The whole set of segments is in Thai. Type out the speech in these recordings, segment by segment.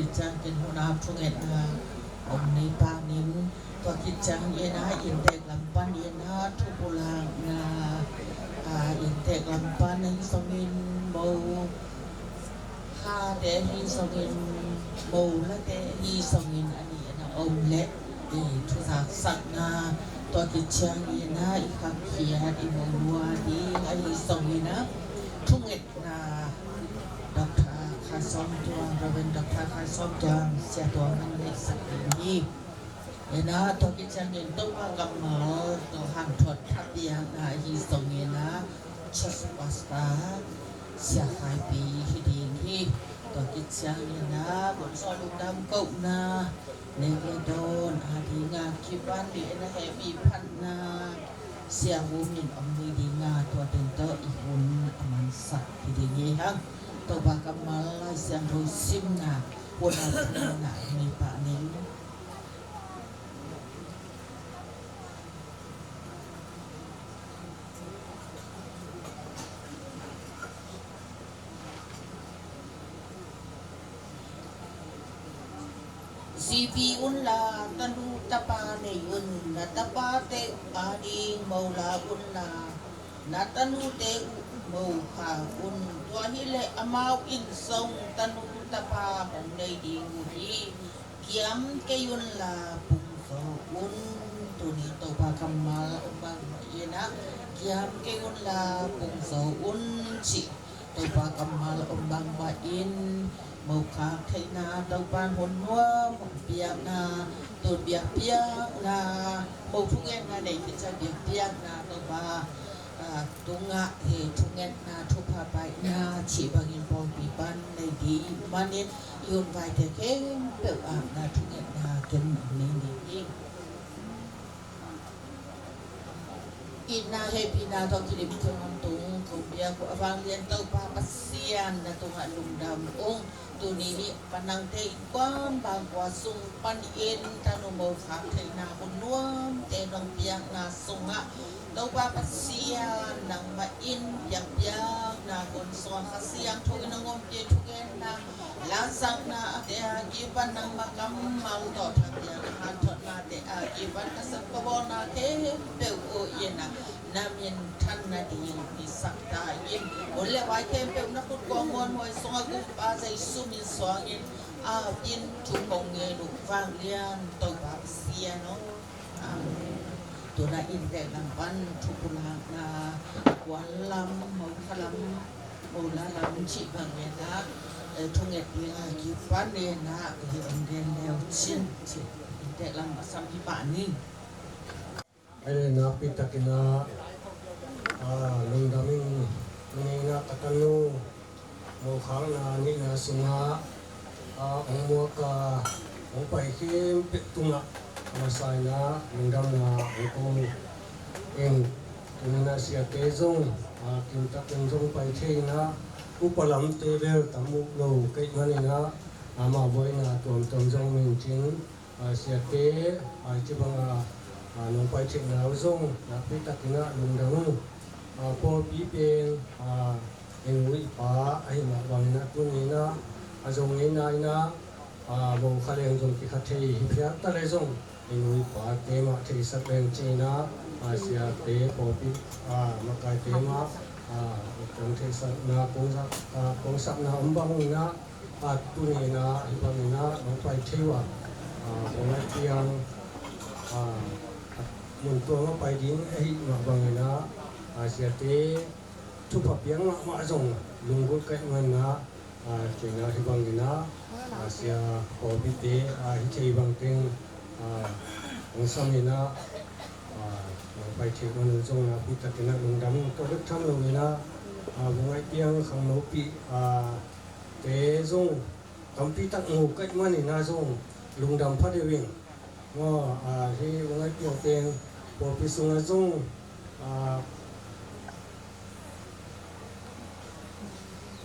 คิดจังเป็นหัวหน้าทุกเอ็ดนะองค์ในปานิมตัวคิดจังเอ็นะอินเตกลำปันเอ็นะทุกโบราณนะอินเตกลำปันในสมินโบฮาเดฮีสมินโบและเดฮีสมินอันนี้นะองค์เล็กอีทุกสักนะตัวคิดจังเอ็นะอีคำเขียนอีโมลัวดีไอสมินนะทุกเอ็ดนะดอกข้าซ้อมตัวเราเป็นดอกข้าซ้อมตัวเสียตัวมันในสักนี้เอ็นะตัวกิจการเงินต้องว่ากำมาตัวห่างถอดทับเดียงนะฮีสงเงินนะชัสปัสตาเสียหายปีที่ดีที่ตัวกิจการเงินนะบนซอยลูกดำกุนะในเรื่องโดนอาทิงาคิดวันดีนะแฮปีพันนาเสียหูมินอมมือดีงาตัวเต็นเตอร์อีหุ่นอมันสัตว์ที่ดีนี้ฮะตัวบากำมาลายเสียงโรซิมนะปวดอะไรนะในป่านี้Sibi unla tanu tapane yun natapate ading maula unla natanu te mau kha un tua hile amau in song tanu tapa kong nei ding hi kiam ke yun la pung so un tuni to pa kamal ubang yena kiam ke yun la pung so un chi to pa kamal ubang ba in màu khá thấy na đâu ban hồn hoa một biếc na tồn biếc na màu thu nghe na để thì ra biếc na đâu ba tung ngạ thì thu nghe na thu pa bài na chỉ bằng in bom bị ban này đi mà nên yêu vài thế cái biểu ảm na thu nghe na kiến nên đi ina happy na to kilim thong tung kubia ko avang lian tau pa pasian na tung alung dam ong tuni ni panang te kwan bang kwa sung pan in tanu mo khak thai na kun nuam te nong piak na sunga tau pa pasian nang ma in piak piak na kun so khasiang thu na ngom pe thu gen na la sang na te ki pan nang makam mal to thak ya han thot na te ki pan ka sak ko na te pe o yena namin tan na din ni sakta yin ole wai kem pe na kut ko ngon hoi songa gu pa sai sumin soangin yin tu mong nge lu vang lian to ba sia no tu na in de lam pan tu pula na wan lam mo khalam mo la lam chi bang ne na tu nge pi a ki pan ne na hi on den leo chin chi de lam sam pi pa ni ai na pitakina lungdaming nina takanu mo khang na ni na sunga mo ka mo pai kim pitunga masai na lungdam na ko en tunina sia tezong kim takun jong pai theina upalam te vel tamu lo kai mani na ama boina tom tom jong min chin sia te chibanga nong pai thik na zong na pitakina lungdam Paul Pippen Enui Pa ai ma bang na tunina azong ina bo khaleng jong ki khathei hipya ta le jong Enui Pa te ma thei sak leng china asia te Paul Pip ma kai te ma jong thei sak na kong sak na umbang na tunina hipamina no pai thewa bo na tiang mun to ma pai ding ai ma bang na Asia te tu papiang ma zong lunggut kai man na china hibang gina Asia Covid te hi chei bang teng ong samina pai che kon zong na pi takina lungdam to lik tham lo na bungai piang khang no pi te zong kampi tak ngo kai man na zong lungdam pha de wing ngo hi bungai piang teng po pi sunga zong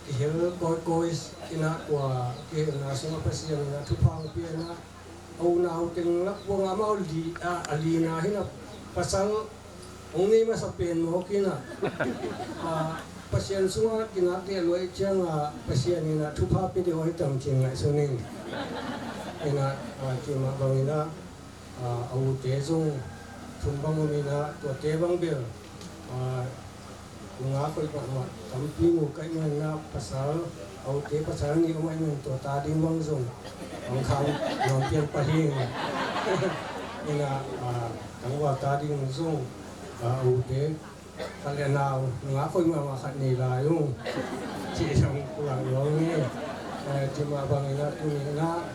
Hel kois ina kwa ke na sunga pasian na tupang pia na au na uteng lak wanga maul di alina hina pasal ongi ma sa pen mo kina pasien sunga kinak dia loi chang pasien ina thupa pe de oi tam ching ngai suning ina chima bangina au te zung thum bang mina to te bang bel nga koi ba ma tam pi mu kai man na pasal au te pasal ni mai man to ta ding bang zung ang khang nom pian pa hing ina ang wa ta ding zung au te Kalenau ngako ma khat ni la yung chi sang kulang yong ni cuma bang ina tu na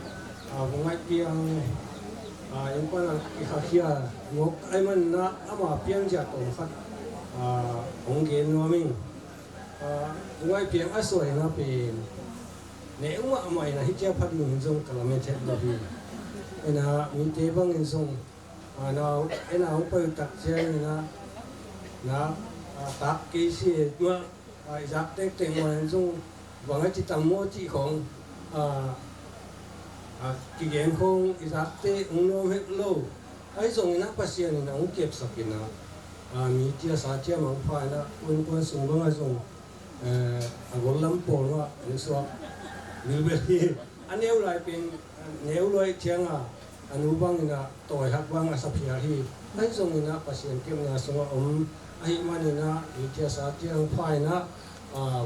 bungai piang yung pa na ikhakhia ngok ai man na ama piang ja to khat ong gen no ming bungai piang asoi na pe ne uma ama ina hi cha phat ni zong kalame chet da bi ina min te bang in zong na ina ong pa tak che ina na tak ki si ma jak tek te mo zung wang chi tam mo chi khong ki gen khong jak te ung no he lo ai zong na pasien na ung kep sakina mi tia sa tia mang pha na un kun sung bang a zong agol lam po wa ni so ni be hi aneu lai pin neu loi chiang anu bang na toy hak bang a sa phia hi ai zong na pasien kem na so ai manina itia sa tiang phai na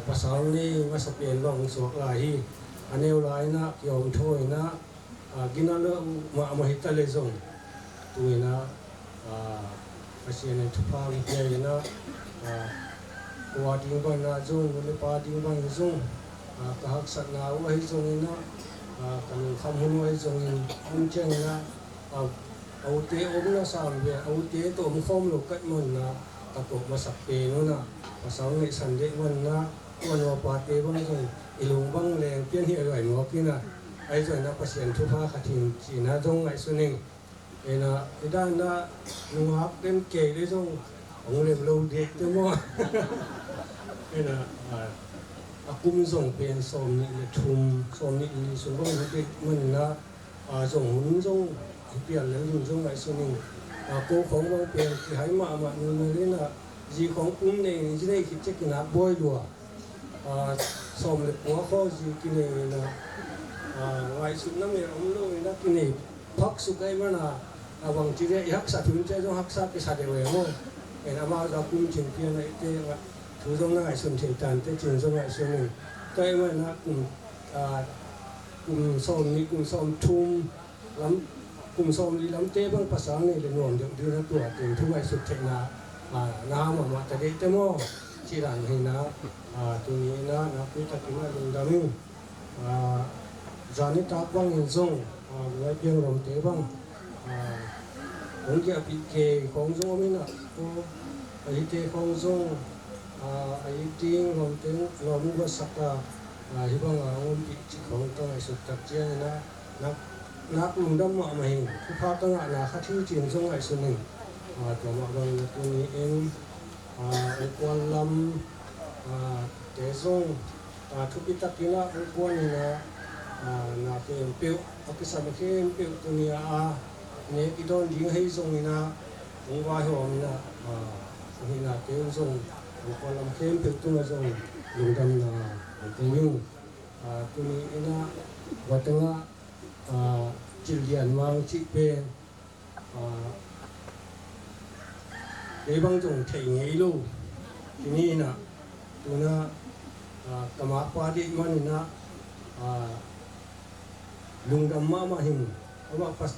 pasal ni masapen long sok lai hi aneu lai na kyom thoi na ginalo ma hita le zong tuina pasien thupa ri na wa ding ban na zong le pa ding ban zong ka hak sat na wa hi zong na kan kham hun wa zong in cheng na au te om na sam ve au te to mu khom lo kat mon na takok masak pe no na pasal ngai san de man na man wa pa te bang zong ilung bang leng pian hi ai no kina ai zoi na pasien thupa khatin chi na zong ngai suning ena idan na nuak dem ke le zong ong lem lo de te mo ena akum zong pen som ni le thum som ni ni sung bang de man na zong hun zong pian le zong ngai suning cô khổng bang pen ki hai ma nu le na ji khổng kum ne ji nei ki chek na boy lua som le po kho ji ki ne na ngai su na me om lo na ki ne phak su kai ma na awang ji re hak sa thun che jong hak sa ki sa de we mo en ama da kum chin pian na te thu jong na ngai sun che tan te chin jong ngai sun ni kai ma na kum som thum lam cùng som đi lắm tế bang pasang này le nuam de de na tua tin thu ai sut thek na na ma ta de te mo chi ran hi na tu ni na pu ta ki na lung da mi jani ta bang in zong ngai piang rom te bang ong ya pi ke khong zo mi na ko ai te khong zo ai ting rom te rom wa saka hi bang ong pi chi khong ta ai sut tak che na nak lung dam ma mai thu pha ta nga na kha thi chin zong ai sun ni to ma bang tu ni em kwal lam te zong thu pi ta ki na ko ni na ke pe ki sa ma ke pe tu ni ne ki don ding hei zong ni na ong wa ho mi na ni na ke zong kwal lam ke pe tu na zong lung dam na tu ni tu ni ina wa ta nga children mang chi pen để bang jong thei ngei lu ni na tu na kama pa di man na lung dam ma him ama pas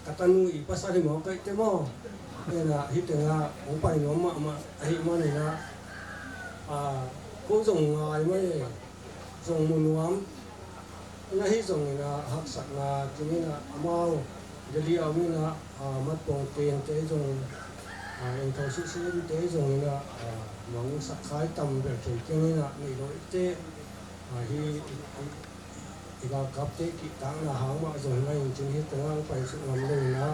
katanu I pasal mo kai te mo na hitenga ong pai no ma hi ma ni na ko jong ngai ma jong mun wam na hi zong na hak sak na chini na amao deli ami na mat pong ten te zong en thau su su te zong na mong sak khai tam ber thei chini na ni lo te hi iga kap te ki tang na hang ma zong na in chini tang pai su ngam le na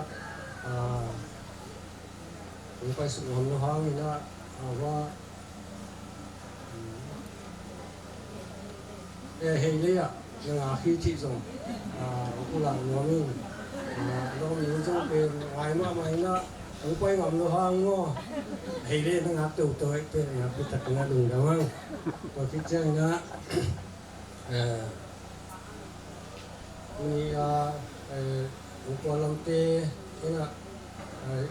pai su ngam no hang na wa hei le ya nga khi chi zong ku lang no mi lo mi zong pe ngai ma mai na ông quay ngầm nó hoang ngô hay lên nó ngáp tủ tôi tên là ngáp tật nó đừng đâu không tôi thích chơi nữa ni ông qua làm tê cái nào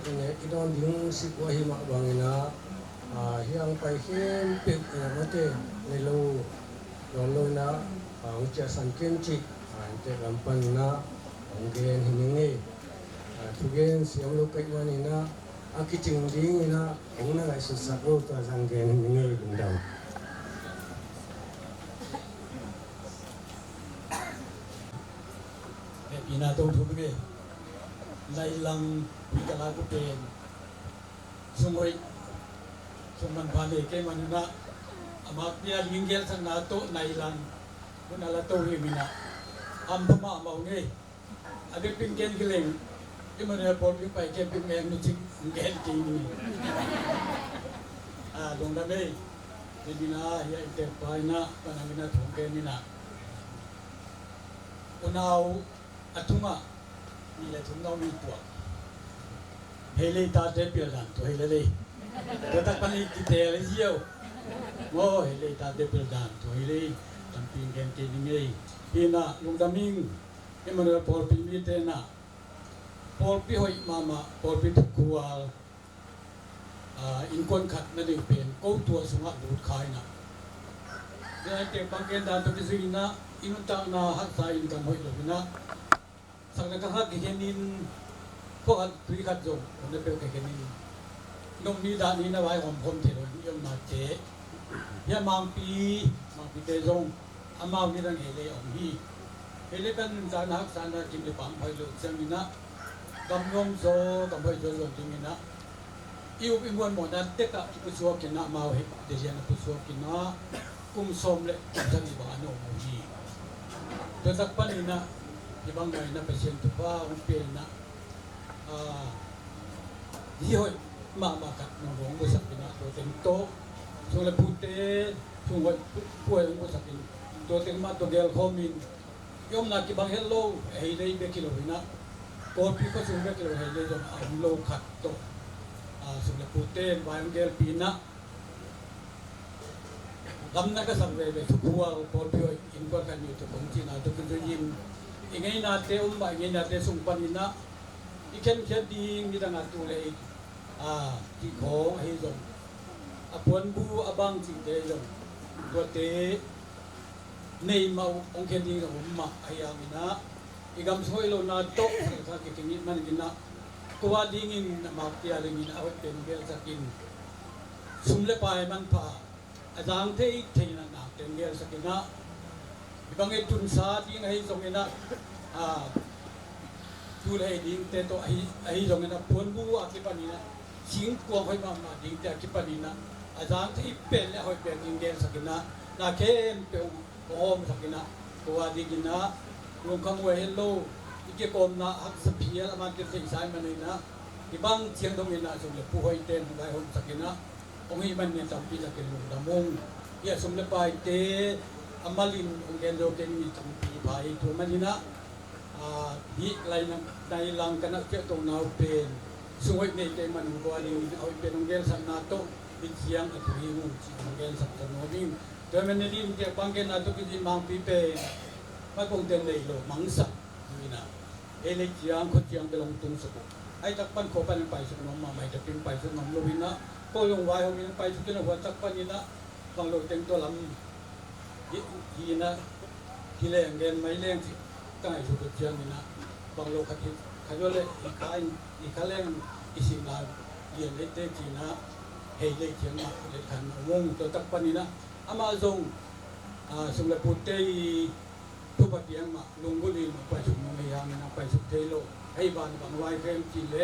cái đòn đứng xịt qua hi mặc bằng na hiang phải khiêm bịt cái tê này lâu rồi lâu na ông chơi săn kiên trì anh chơi làm pan na ông ghen hình như thu ghen siam lúc cái này na cái chừng đi na ông na lại xuất sắc luôn ta sang ghen hình như đừng đầu Ina tong thubi lai lang pikala ko pen sumoi suman bale ke manuna amak dia linggel sang nato nai lang kunala to himina ampama mau nge ade pingken gileng imane pol pi pai ke ping meng ni ching ngel ti ni dong da me dibina ya ite pai na panamina thongke ni na unau atunga ni le thung nau ni tua hele ta te pil dan to hele le to tak pani ki te le jiao mo hele ta te pil dan to hele tamping gen ke ni ngai hina lungdaming emana por pi mi te na por pi hoi mama por pi thukual in kon khat na de pen ko tua sunga du khai na de te bangken dan to ki na inun ta na hak sa in kan hoi lo na sang na ka ki henin ko at pri khat jo na pe ke henin nong ni da ni na wai hom phom the lo yom na che ya mang pi te jong amao ni dang hele ong hi hele ban sa na hak sa na kim le pang phai lo chang ni na kam ngom zo kam phai jo lo ting ni na iu pi mon mo na te ka pu suo ke na mau he de ya na pu suo ke na kum som le chang ni ba no mo hi to sak pan ni na ibang mai na pasien tu pa un pe na hi hoi ma kat no rong mo sak na to tem to so le pute chung hoi puai mo sak ni to tem ma to gel khomin yom na ki bang hello hei dei be kilo na ko pi ko chung be kilo hei dei jom am lo khat to so le pute bai gel pi na gam na ka sak ve be thuwa ko pi in ko kan ni to kong chi na to kin yin ingay nate umba ingay nate sungpan ina iken kya ding nida nga tule di ko ay zong apuan bu abang ching te zong kote nei mau ong kya ding umma ayang ina igam soy lo na to sa kikingit man gina kuwa dingin na maktiya ringin awat tenggel sakin sumle pae man pa adang te ite na na tenggel sakina ibang itun sa ding ay zong ina tulay ding teto ay zong ina puan bu akipanina sing kuang hoy mama ding te akipanina azang te ipel le hoy pen ding sa kina na ken pe om sa kina kuwa ding ina rong kang we hello ike kom na hak sa piel aman te sai manina ibang chiang dong ina so le pu hoy ten bai hom sa kina ong hi man ne tampi sa ken lu damong ya sum le pai te amalin onggen lo ken mi tampi bai to manina hi lai na dai lang kana ke to nau pen sungoi nei te man ko ali oi pen onggen sa na to bi chiang atu hi mu chi onggen sa to no bing to men ni te banggen na to ki mang pi pe ma kong ten nei lo mangsa ni na ele chiang ko chiang te long tung sa ko ai tak pan ko pan pai su no ma mai ta pin pai su ngam lo wina ko yung wai ho min pai su ke no wa tak pan ni na bang lo teng to lam hi na hile nggen mai leng chi kai su to chiang ni na bang lo khat khayo le i khaleng isim la yen le te chi na hei le chiang ma le khan wong to tak pan ni na ama zong sung le put te thu pa piang ma lunggu li ma pai su mo me yang na pai su te lo hei ban bang wai kem chi le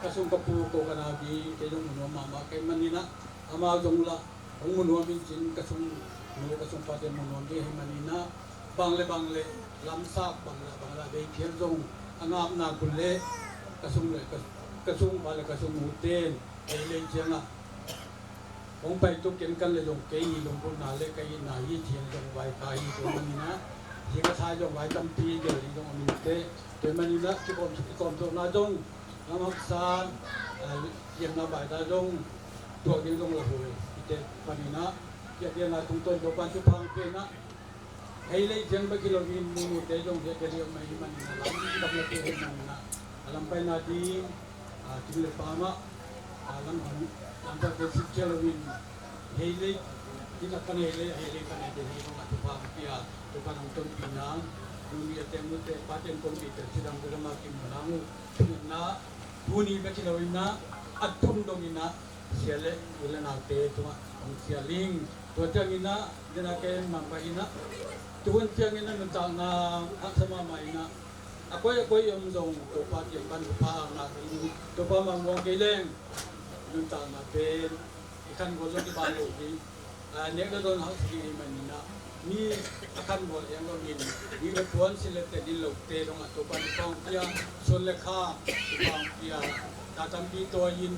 ka sung ka pu ko kana bi te jong no ma ma ke man ni na ama zong la ong mo no min chin ka sung no ka sung pa te mo no ge hei man ni na bang le lam sa bang la be khiam zong angam na kun le ka sung ba le ka sung mu ten hei le chiang a ong pai tu ken kan le jong ke yi long pun na le kai na yi thian jong wai kai to man ni na hi ka tha jong wai tam pi ge ri jong min te man ni na ki kom to na jong น้ำมักซานเยี่ยมนาบายตาจงตัวนี้ลงละหุยเด็กปานินะเกี่ยเดียนาตุงต้นตัวปันจุพังเปนะให้เลยเจียงไปกิโลมินมูเตจงเกี่ยเดียวไม่มันนะลำดับละเตมันนะลำไปนาดีจิมเลปามะลำไปเกิดกิโลมินให้เลยที่นักกันให้เลยกันให้เดี๋ยวนี้ลงมาตุพังเปียตุพังต้นปีนังdunia temu te paten komputer sedang bermakin menangu na buni bagi lawina atum domina siale ulen ate tuma sialing tuangina dina ke mampaina tuan tiangina mentana sama maina ako yung zong topat yang ban pa na topa mangwang geleng mentana pen ikan golong di balu di nek don hal segi manina ni akan bol yang login ni tuan silete di lokte dong atopan pang pia solekha pang pia tatam pi toyin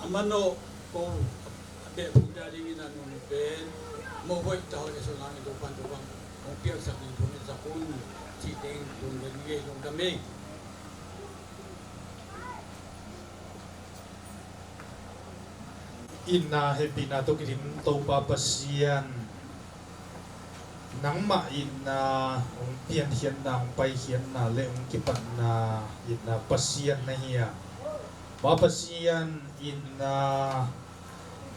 amano ko abe puda dingin anu ben mo boy taw ni solang itopan topang ang pia sa ni pun sa kun chiteng kun nge dong dame inna hepina to kirim to papasian nang ma inna ong pian hian na ong pai hian na le ong kipan na inna pasian na hiya papasian inna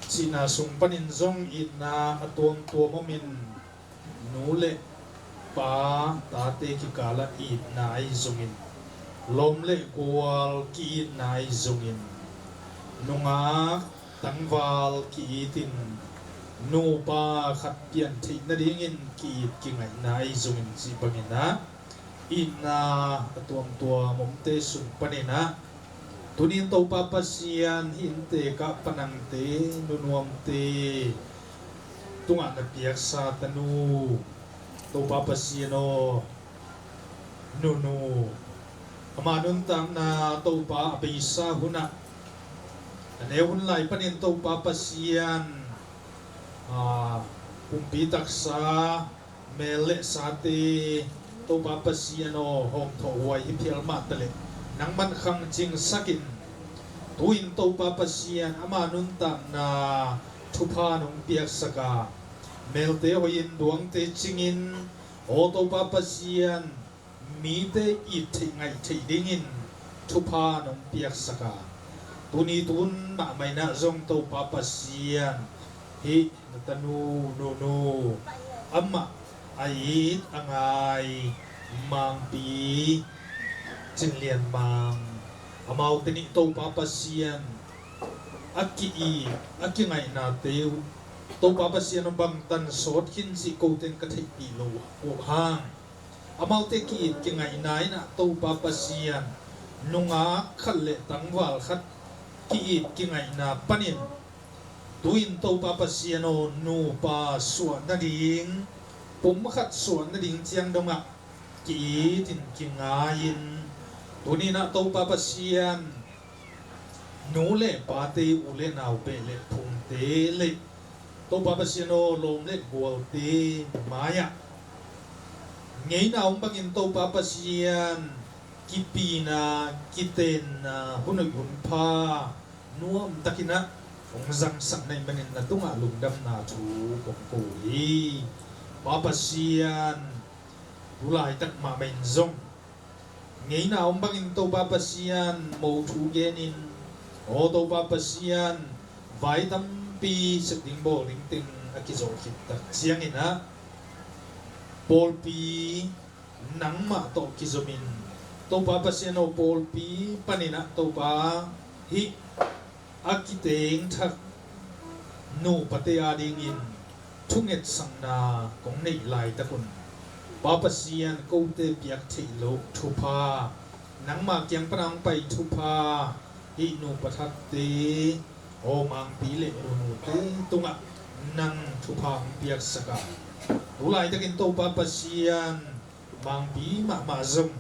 sina sung panin zong inna atuang tua momin nule pa tate ki kala inna ai zongin lom le kwal ki inna ai zongin nunga tangwal ki itin nu pa khat pian thei na dingin ki ki ngai nai zungin si bangina inna atuam tua momte sung panina tunin to pa pasian hinte ka panangte nunuam te tunga na piak sa tanu to pa pasiano nunu amanun tam na to pa apisa huna anehun lai panin to pa pasian kumpi taksa mele sate to papasiano hom tho wai hi phial ma tale nang man khang ching sakin tuin to papasian ama nun ta na thupa nong piak saka melte hoin duang te chingin o to papasian mi te i thei ngai thei dingin thupa nong piak saka tuni tun ma mai na zong to papasian hi tanu no amma ai angai mang pi chin lian mang amau tini to papasian aki ngai na teu to papasian bang tan sot hin si ko ten ka thei pi lo ko hang amau te ki ngai nai na to papasian nunga khalle tangwal khat ki ngai na panin tuin to papasiano nu pa suan na ding pum khat suan na ding chiang donga ki tin kingain tunina to papasian nu le pa te ule nau pe le phum te le to papasiano lom le bol te maya ngei na bangin to papasian kipina kiten na hunoi hunpa nuam takina ong zang sak nai manin na tunga lungdam na thu kong koi papasian ulai tak ma main zong ngei na ong bangin to papasian mo thu genin o to papasian vai tam pi sakding bo ring ting akizo khit tak chiang ina pol pi nang ma to kizomin to papasian o pol pi panina to pa hi akiteng thak nu pate adingin thunget sangna kong nei lai takun papasian ko te piak theilo thupa nangma kyang prang pai thupa hi nu pathat te o mang pi le nu te tunga nang thupa piak saka ulai takin to papasian mang pi ma zum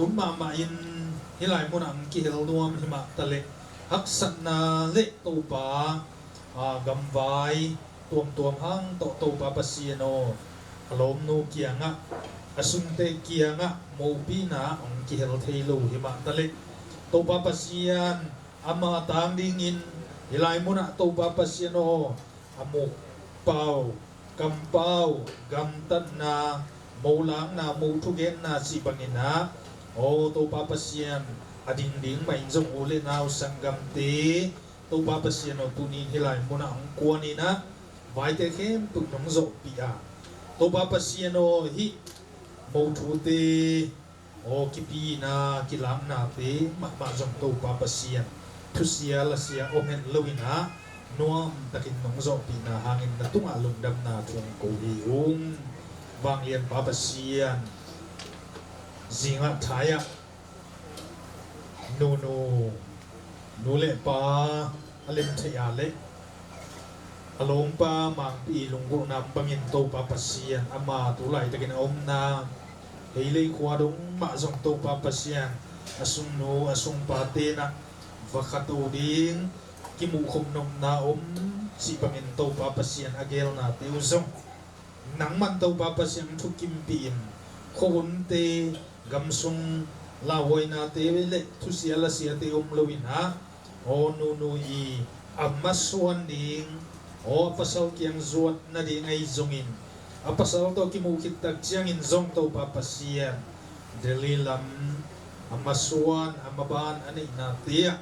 un ma in hilai mun ang ki hel nuam hima tale haksat na le to pa gamwai tuam hang to pa pasiano alom nu kianga asunte kianga mo pi na ong ki hel thailo hima tale to papasian ama tang dingin ilai muna to papasian o amuk pau kampau gamtan na maulang na mutugen na si bangina o to papasian ading ding mai jong ule naw sanggam te to papasian o tunin hilai muna ang kuanina vai te khem tu nong zo pia to papasian o hi mutu te o kipi na kilang na te ma jong to papasian tu sia la sia o hen luina nuam takin nong zo pina hangin na tunga lungdam na tung ko hiung wang lian papasian zinga thaya nu le pa alem thaya le along pa mang pi lunggu nam bangin to papasian ama tu lai takin om na heilei khwa dong ma jong to papasian asung no asung pa te na vakatu ding kimu khom nom na om si bangin to papasian agel na te uzong nang man to papasian thu kim pin khon te gamsung lawoi na te le thu sia la sia te lowin ha o nu i amaswan ding o pasal kiang zuat na ding ai zongin apasal to kimu kitak chiang in zong to papasian delilam amaswan amaban ani na tia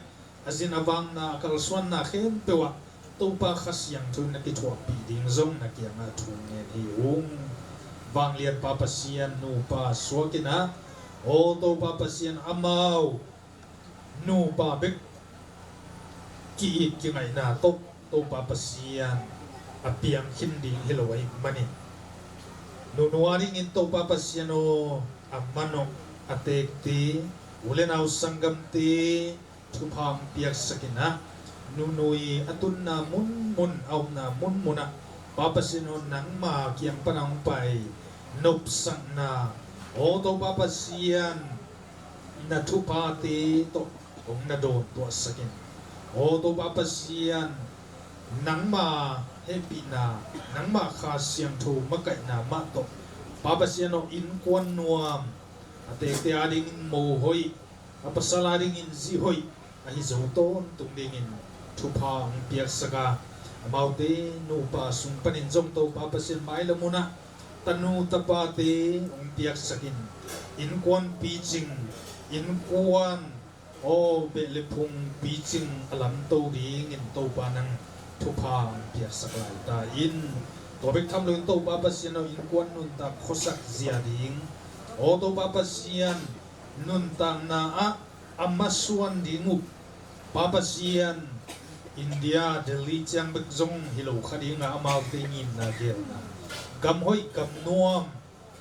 azin abang na kalswan na khem pewa to pa khasyang thun na kitwa pi ding zong na kiang na thun ne hi ung wang lian papasian nu pa swakina o to papasian amau nu pa bek ki ki ngai na to papasian apiang hindi hilawai mani nu nuaring in to papasian o amano atekti ulenaw sanggam ti tupang piak sakina nunui atun na mun aw na mun muna papasino nang ma kiyang panang pai nopsang na o to papasian na tupati to ong na do to sakin o to papasian nang ma happy na nang ma khasyang thu makai na ma to papasiano in kwan nuam ate te ading mo hoi apasalaring in zi hoi ahi zoton tungdingin thupang piak saka amaute nu pa sung panin jom to papasian mai lamuna tanu tapate ong piak sakin in kwan pitching in kwan o belepung pitching alam to ding in to panang thupang piak saklai ta in to bek tham lo to papasian no in kwan nun ta khosak zia ding o to papasian nun tang na amaswan dingu papasian India Delhi chang bek zong hilo khadinga amal te ngin na gel na gam hoi gam nuam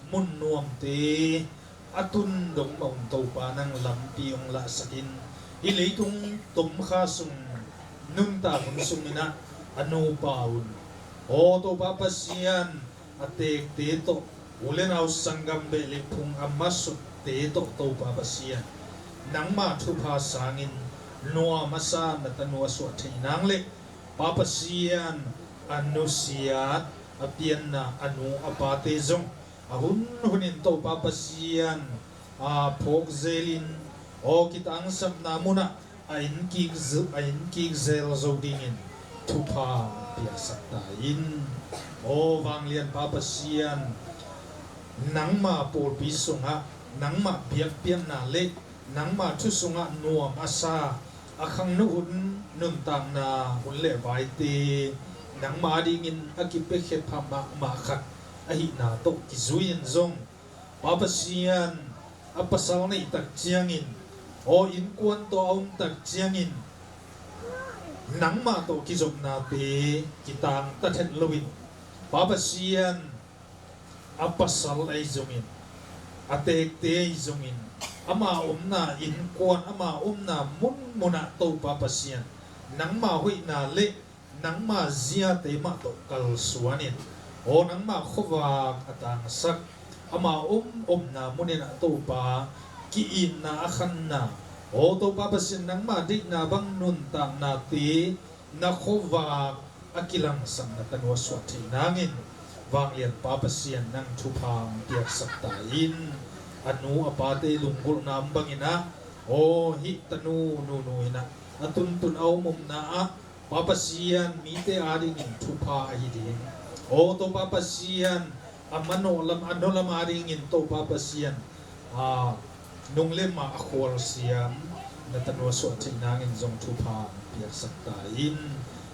mun nuam te atun dong mong to pa nang lampi ong la sakin ilei tung tum kha sung nun ta kun sungina anu paun o to papasian atek te to ulen aus sanggam be lepung amasut te to papasian nang ma thu pha sangin noa masa na tanua so thinang le papasian anusiat apian na anu apate zong ahun hunin to papasian a phok zelin o kitang sap na muna ain ki zel zodingin thu pha piasak ta in o wanglian papasian nang ma por bisunga nang ma biak pian na le nang ma thu sunga nuam asa akhang nu hun nun tang na hun le vai te nang ma dingin akipe khet phama ma khat ahi na to kizuin zong papasian apasal nei tak chiangin o in kwan to aum tak chiangin nang ma to kizop na te kitang tathet lowin papasian apasal ai zongin atek te ai zongin ama umna in kwan ama umna mun muna to papasian nang ma hui na le nang ma zia te ma to kal suanin o nang ma khowa atang sak ama na munina to pa ki in na akhan na o to papasian nang ma dik na bang nun tang na ti na khowa akilang sang na tanwa swati nangin wanglian papasian nang thupang piak saktain anu apate lunggul na ambangina โอหิตนูนูนะตุนเอามุมนะปาปเซียนมีเตอาดิงินทุพาหิดินโอโตปาปเซียนอมโนลัมอันโนลัมอาดิงินโตปาปเซียนนุงเลมาอควอลเซียมนัตโนสวตินางอินจงทุพาเปียกสักตาอิน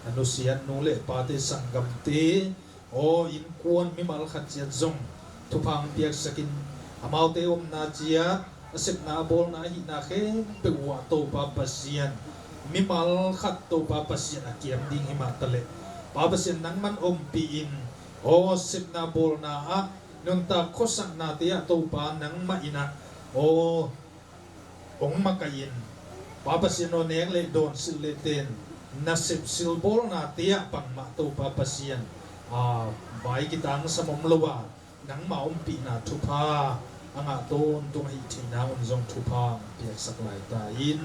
อนุเซียนนุเลปาเตสังกัมเตโออินกวนมิมัลขัดเจียจงทุพังเปียกสักินอามาวเตอมนาเจียเสกนาบอลนาหินาเขเปวัวโตปาปเซียนมิมัลขัดโตปาปเซียนอาเกียมดิงหิมาตะเลปาปเซียนนังมันอมปีอินโอเสกนาบอลนานุนตาโคสักนาเตียโตปานังมาอินะโอองมากยินปาปเซียนโอเนงเลโดนสิเลเตนนัสิบสิลบอลนาเตียปังมาโตปาปเซียนใบกิตังสมมลวานังมาอมปีนาทุพาอังอาโตนตรงหิทินาอุนจงทุพาเปียกสักหลายตาอิน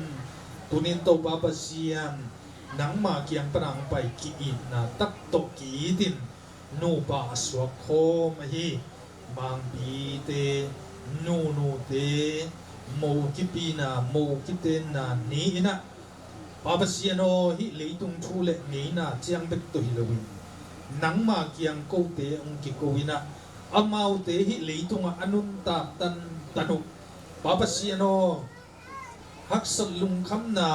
ตุนินโตปาปเซียนนังมาเกียงปรังไปกีอินนาตักตกกีดินนูปาสวะโคมหิบางปีเตนูเตโมกิปีนาโมกิเตนานี้นะปาปเซียนโอหิลีตุงทูเลนี้นาเจียงเบกตุฮิลวินนังมาเกียงโกเตองกิโกวินะอามาวเตหิลีตุงอนุนตาตันุปาปเซียนโอฮักสลุงคำนา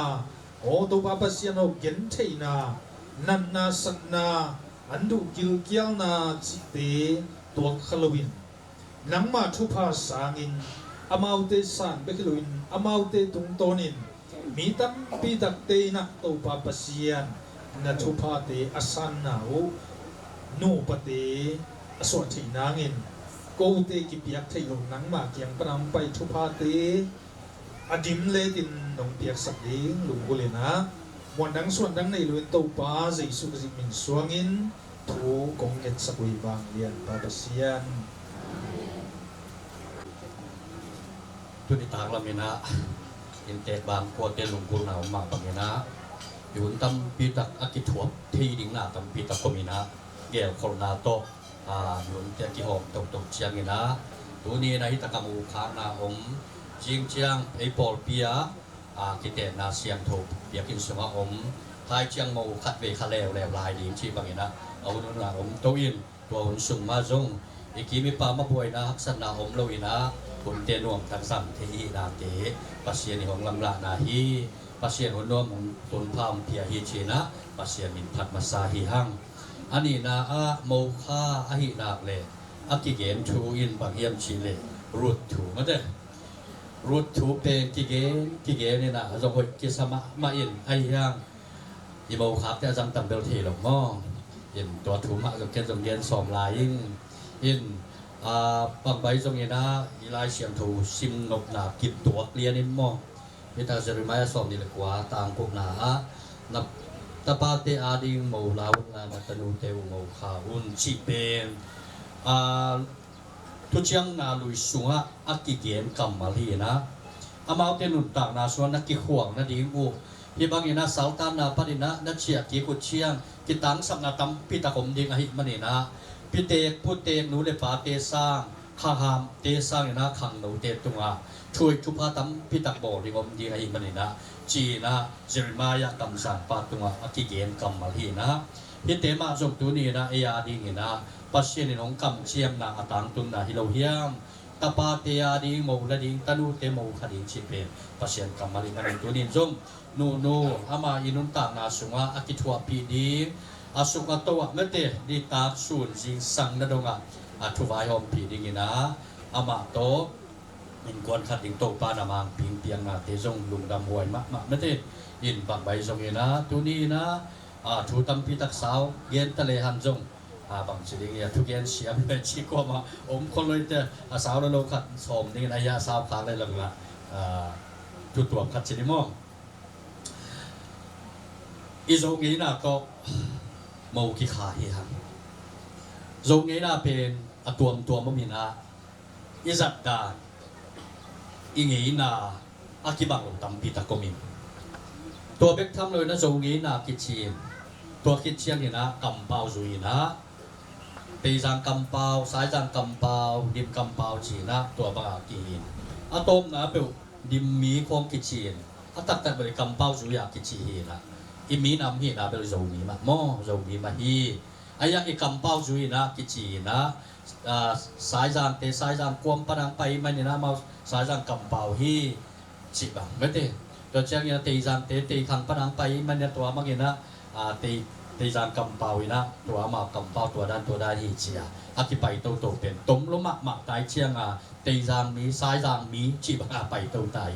โอตัวปาปเซียนโอเกนเทนานันนาสักนาอันดูกิลเกียลนาจิเตตัวคลวินนังมาทุพาสางินอามาวเตสันเบกลุนอามาวเตตุงโตนินมีตัมปีตักเตนะตัวปาปเซียนนัทุพาเตอสันนาโอนูปเตอสวตินางอินโกเตกิเปียกไทยลงนังมาเกียงปรำไปทุพาเตอดิมเลตินนงเปียกสักเองลุงกุเลนะวันดังส่วนดังในลุนโตปาใจสุกจิมินสวงอินทูกงเงตสักวิบางเลียนปาปเซียนทุนิตางละมินะอินเตบางกัวเตลุงกุลนามาบังเนะยุนตัมปีตักอากิทวบที่ดิ่งนาตัมปีตักกมินะเกี่ยวโคนาโตยุนเตกิหอมตกเชียงนะตัวนี้นะฮิตกรรมูค้างนาอมจิงเชียงไอปอลเปียกิเตนาเสียงถูกเปียกินสมาอมทายเชียงมูขัดเวคาเลวแล้วลายดิ่งชีบังเนะเอาหนุนนาอมตัวอินตัวหุ่นสุ่มมาจงอีกีมีปามาบวยนะฮักษณาอมโลวินะผลเตนวมทั้งสั่งเทีนาเตปัสเซียนของลำละนาฮีปัสเซียนหัวนวมตุนพามเพียฮีเชนะปัสเซียนมินพัดมาซาฮีหังอันนี้นาโมคาอหินาเลอากิเกนทูอินบางเยี่ยมชิเลรูดถูมาเด้รูดถูเป็นกิเกนนี่นะจงหดกิสมะมาอินไอยังอีโมคาจะจำตำเบลทีหลงมองอินตัวถูมาจงเกนจงเย็นสอมลายอินบางใบตรงนี้นะอีลายเสียงถูซิมนกหนากิบตัวเลียนิมมองพิธาเสริมายสอมนี่เลยกว่าต่างพวกหนานับตาปาเตอาดิงมูลาวุนานัตนูเตวมูขาอุนชิเปนทุเชียงนาลุยสุงะอักกิเกียนกัมมาลีนะอามาเตนุนต่างนาส่วนนักกิขวงนาดิงอูที่บางอย่างนะสาวตานาปดินะนักเชียกิกุเชียงกิตังสังนาตัมพิตาคมดิงอหิมันนี่นะพิเตกพุเตนูเลปาเตสร้างข้าหามเตสร้างนะขังนูเตตุงะช่วยทุพาตัมพิตักบ่ดิงอมดิงอหิมันนี่นะจีนะเจริมายะกัมสันปาตุงะอักกิเกียนกัมมาลีนะพิเตมาจงตัวนี้นะเอียดิงนะปัสเซียนของกัมเชียงนะตังตุนนะฮิโลเฮียมตาปาเตอาดิงมูละดิงตานูเตมูขดิงชิเปปัสเซียนกัมมาลีกันตัวนี้จงนูอามาอินุนต่างนาสุงะอากิทัวปีดีอาสุกตัวเมเตดิตาสูนจิงสังนาดงะอาทุวายอมปีดิงนะอามาโตอินกวนขัดดิงโตปานามางพิงเปียงนาเตจงลุงดำหวยมะเมเตอินบักใบจงนะตัวนี้นะทูตัมปีตักสาวเย็นทะเลหันจงบางสิ่งอย่างทุกอย่างเสียไปชีกว่ามาคนเลยแต่สาวโลขัดสมนี่นะยาสาวขาเลยหลังละจุดตัวขัดชิลิมองอีโจงี้นะก็โมกิขาเฮียนโจงี้นะเป็นตัวมมีนะอิจัดดาอิงี้นะอากิบังลงตัมปีตะกมินตัวเบกทำเลยนะโจงี้นะกิชีนตัวคิดเชียงนี่นะกำเปาจุยนะปีจังกำเปาสายจังกำเปาดิมกำเปาจีนะตัวบางกีนอะตอมนะเปล ดิมมีของกิจีนอัตักแต่บริกรรมเป้าสุยากิจีฮีนะอิมีนำฮีนะเบลโจมีมาโมโจมีมาฮีอายะอีกรรมเป้าสุยนะกิจีนะสายจางเตสายจางความปนังไปมันนี่นะมาสายจางกำเป้าฮีจิบังไม่เตตัวเจ้าเนี่ยเตจางเตเตขังปนังไปมันเนี่ยตัวมันเนี่ยนะเตจางกำเป้านะตัวมากำเป้าตัวด้านฮีเจียอากิไปโตเป็นต้มลมหมักตายเชียงเตจางมีสายจางมีจิบังไปโตตาย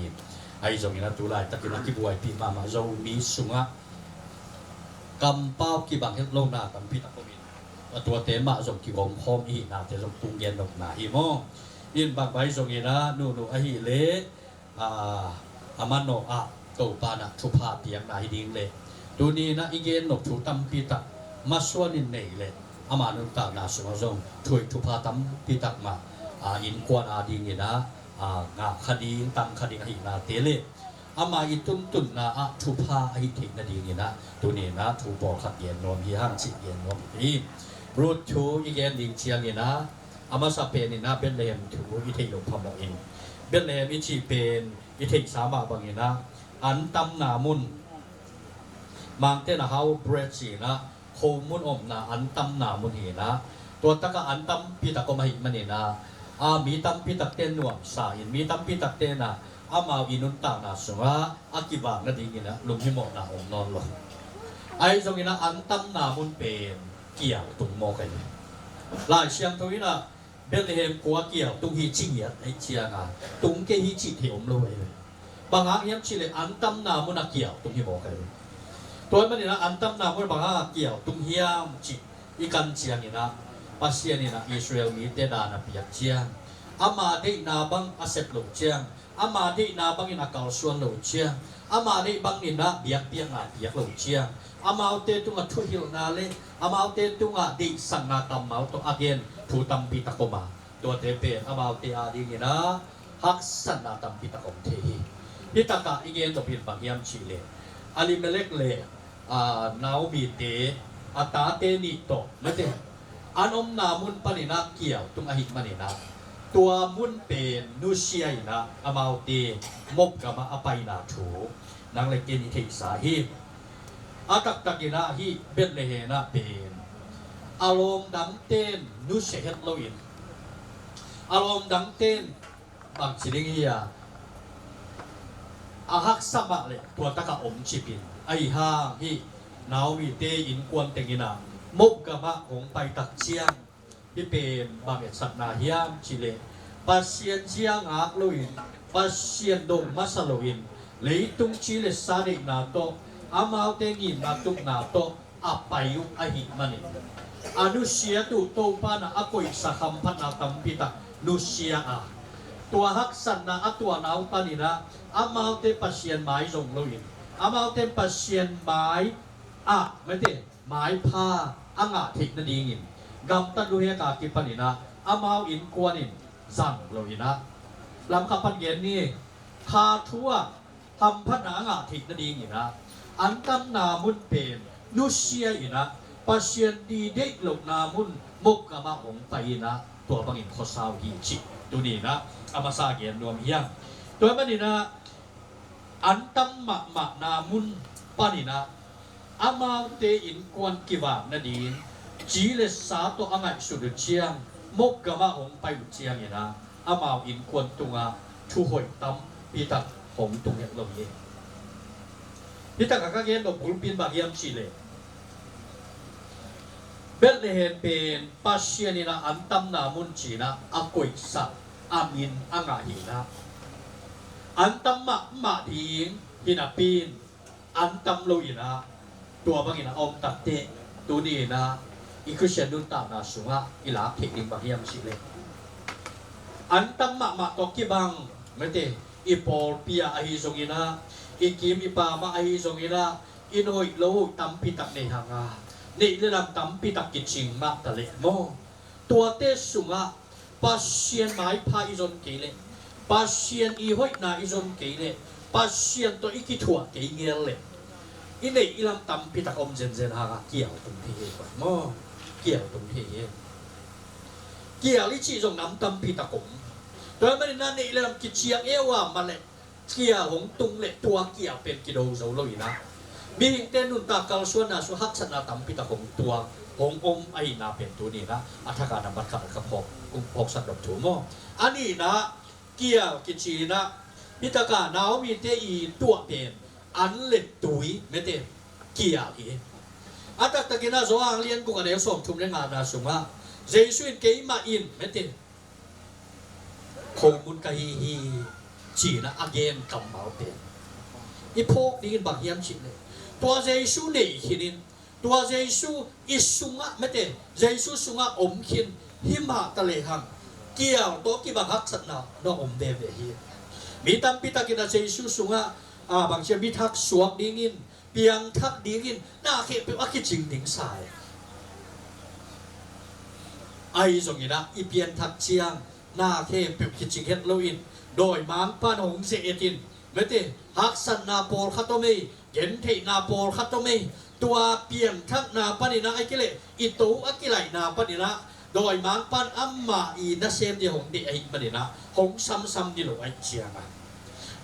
ไอ้ตรงนี้นะตัวลายตะกี้นักกีฬาปีมาโจมีสุงะกำเป้ากีบังเฮ็ดลงหน้ากำพิตะกมินตัวเตมาจงกีกงคอมอีนาเตจงตุงเย็นลงหน้าอีโมอินบักไว้ตรงนี้นะนูไอฮิเลอามันโนอะโตปานะทุพาเปียงนาฮิดิงเลตัวนี้นะอีเกนนกทุตัมพิตะมาสวนินเนเลอามานุตานาสุงจงถวยทุพาตัมพิตะมาอินกวนอาดิงนะงาคดีตังคดีหินาเตเลอามาอิตุนตุนนาอะทุพาหิถินาดีนี่นะตัวนี้นะทุปอขัดเย็นนวมฮิฮังสิเย็นนวมฮีรูดทูอีเกนดิงเชียงนี่นะอามาสเปนนี่นะเป็นเลมทูอิเทยพมอินเป็นเลมอิชิเป็นอิเทยสามาบังนี่นะอันตัมนามุนมังเตนะเฮาเบรชีนะโคมุนอมนะอันตัมนามุนฮีนะตัวตะกะอันตัมพิตะกมหิมันนี่นะมีตัมพิตักเตนนวมสาอินมีตัมพิตักเตนะมาอินุนตานาสุงะอากิบางนาดีกินะลุงหิโมนาองนอนลงไอ้ตรงนี้นะอันตัมนามุนเป็นเกี่ยวตุงโมกันหลายเชียงตรงนี้นะเบลเลมกัวเกี่ยวตุงฮีจิงเหียไอ้เชียงตุงเกฮีจิเทียมเลยบางอย่างยังชิเลอันตัมนามุนเกี่ยวตุงหิโมกันตัวมันนี่นะอันตัมนามุนบางอย่างเกี่ยวตุงเฮียมจิอีกันเชียงนี่นะปัสเซียนี่นะอิสราเอลมีเตดานะเปียกเชียงอามาได้นาบังอาเซปหลงเชียงอามาได้นาบังอินาเกาส่วนหลงเชียงอามาได้บังอินะเบียกเปียงเบียกหลงเชียงอามาเอาเตตุงทุหิลนาเลอามาเอาเตตุงดิสังนาตัมมาตัวอาเกนทูตัมปิตะกมาตัวเตเปอามาเอาเตอาดินี่นะฮักสันนาตัมปิตะกมเทหิพิตะกะอีเกนตัวพินบังยามชิเลอาลิเมเลกเลนาอูบีเตอาตาเตนิโตไม่เตอันอมนามุนปนินะเกี่ยวตุงอหิมันนี่นะตัวมุนเป็นนูเชียนะอามาเตมบกับมาอภัยนาถูนางเลกินิเทสาหิอาตักตะกินะหิเบ็ดเลเฮนะเป็นอารมณ์ดังเต้นนูเชเฮตโลอินอารมณ์ดังเต้นบางสิ่งเฮียอาฮักสมะเลยตัวตะกะอมชิปินไอห่างหินาววีเตอินกวนเตกินะมบกับมาของไปตักเชียงที่เป็นบางสัตนาเฮียมชิเลปัสเซียนเชียงอักลุยปัสเซียนดงมัสลุยเลยตุงชิเลสาริกนาโตอามาเตงินาตุกนาโตอาไปยุอหิมันนี่อนุเชียตุโตปานะอกุยสัคัมพันาตัมปิตานุเชียอาตัวฮักสันนาอตัวนาวปานินะอามาเตปัสเซียนไม้จงลุยอามาเตปัสเซียนไม้ไม่เตไม้ผ้าอ่างถิกนั่นเองกำตัดดูเฮกากิปันินะอามาอินกวนินสั่งโลอินะลำขับพันเย็นนี่คาทั่วทำพันอ่างถิกนั่นเองนะอันตัมนามุนเป็นนุเชียอินะปัสเซียนดีเด็กหลงนามุนมุกกะมาองไปนะตัวบังอินโคซาวฮีจิตัวนี้นะอามาซาเกียนรวมเฮียงตัวมันนี่นะอันตัมมะนามุนปานินะอามาเตอินกวนกิวานาดีนจีเลสาตัวอ่างสุดเชียงมกกะมาองไปอุเชียงนี่นะอามาอินกวนตุงชูหอยตั้มปีตักหงตุงเฮลงเยปีตักกะเกนดอกบุลปินบางยามชิเลเบลเลเฮนเป็นปัสเซียนี่นะอันตัมนามุนจีนะอากุยสักอามินอ่างหินะอันตัมมาดีนฮินาปีนอันตัมลุยนะตัวบางอินะอมตัดเตตัวนี้นะอีกเช่นนุ่นตานาสุงะอีหลาเทกิงบางยามสิเลอันตัมมาตกิบังไม่เตอีปอลเปียอหิซงอินะอีกิมอีปามาอหิซงอินะอินโฮอิโลตัมปิตักเนหังนี่เรื่องตัมปิตักกิจิงมาตะเลโมตัวเตสุงะปัสเซียนไม้พาอิจนเกเลปัสเซียนอีหอยนาอิจนเกเลปัสเซียนตัวอีกิถัวเกเงเลอินในอิลัมตัมปิตะอมเจนเจนฮะเกี่ยวตรงที่เองโมเกี่ยวตรงที่เองเกี่ยวลิชิจงน้ำตัมปิตะกมโดยไม่ได้นั่นในอิลัมกิจเชียงเอวามาเลย เกี่ยวของตุงเล็ตัวเกี่ยวเป็นกิโลเซลล์นะมีหิงเต้นนุนตากาลส่วนน่ะส่วนฮักษณะตั้มพิตาของตัวของอมไอนาเป็นตัวนี้นะอัฐการนบัตรขับขับพกสัตว์ดอกถูโมอันนี้นะเกี่ยวกิจีนะพิตากาหนาวมีเตอีตัวเป็นอันเล็กตุยไม่เตเกี่ยวอีอัตตะกินะโซอังเลียนกูกันเดียวส่งทุ่มเรื่องงานนะสุมาเจสุนเกยมาอินไม่เตคงมุนกะฮีจีนะอาเกนกำเมาเป็นอีพวกนี้บางยามชิเลยตัวเจสุนี่หินินตัวเจสุอิสุงะไม่เตเจสุสุงะอมขินหิมะทะเลหังเกี่ยวตัวกี่บางฮักษณะน้องอมเดเวฮีมีตั้มพิตากินะเจสุสุงะบางเช่นมีทักสวกดิ้งินเปียงทักดิ้งินน่าเขเป็นว่าคิดจริงดิ้งสายไอ้ตรงนี้นะอีเปียนทักเชียงน่าเขเป็นคิดจริงเฮ็ดโลอินโดยมังป้านหงเสเอตินไม่เตฮักษณะโพลคัตโตเมเย็นเทนาโพลคัตโตเมตัวเปียงทักนาปนินะไอ้กิเลอิตูอักิไลนาปนินะโดยมังป้านอัมมาอีนัเซมเดียหงดีไอ้ปนินะหงซ้ำๆดีหลงไอ้เชียง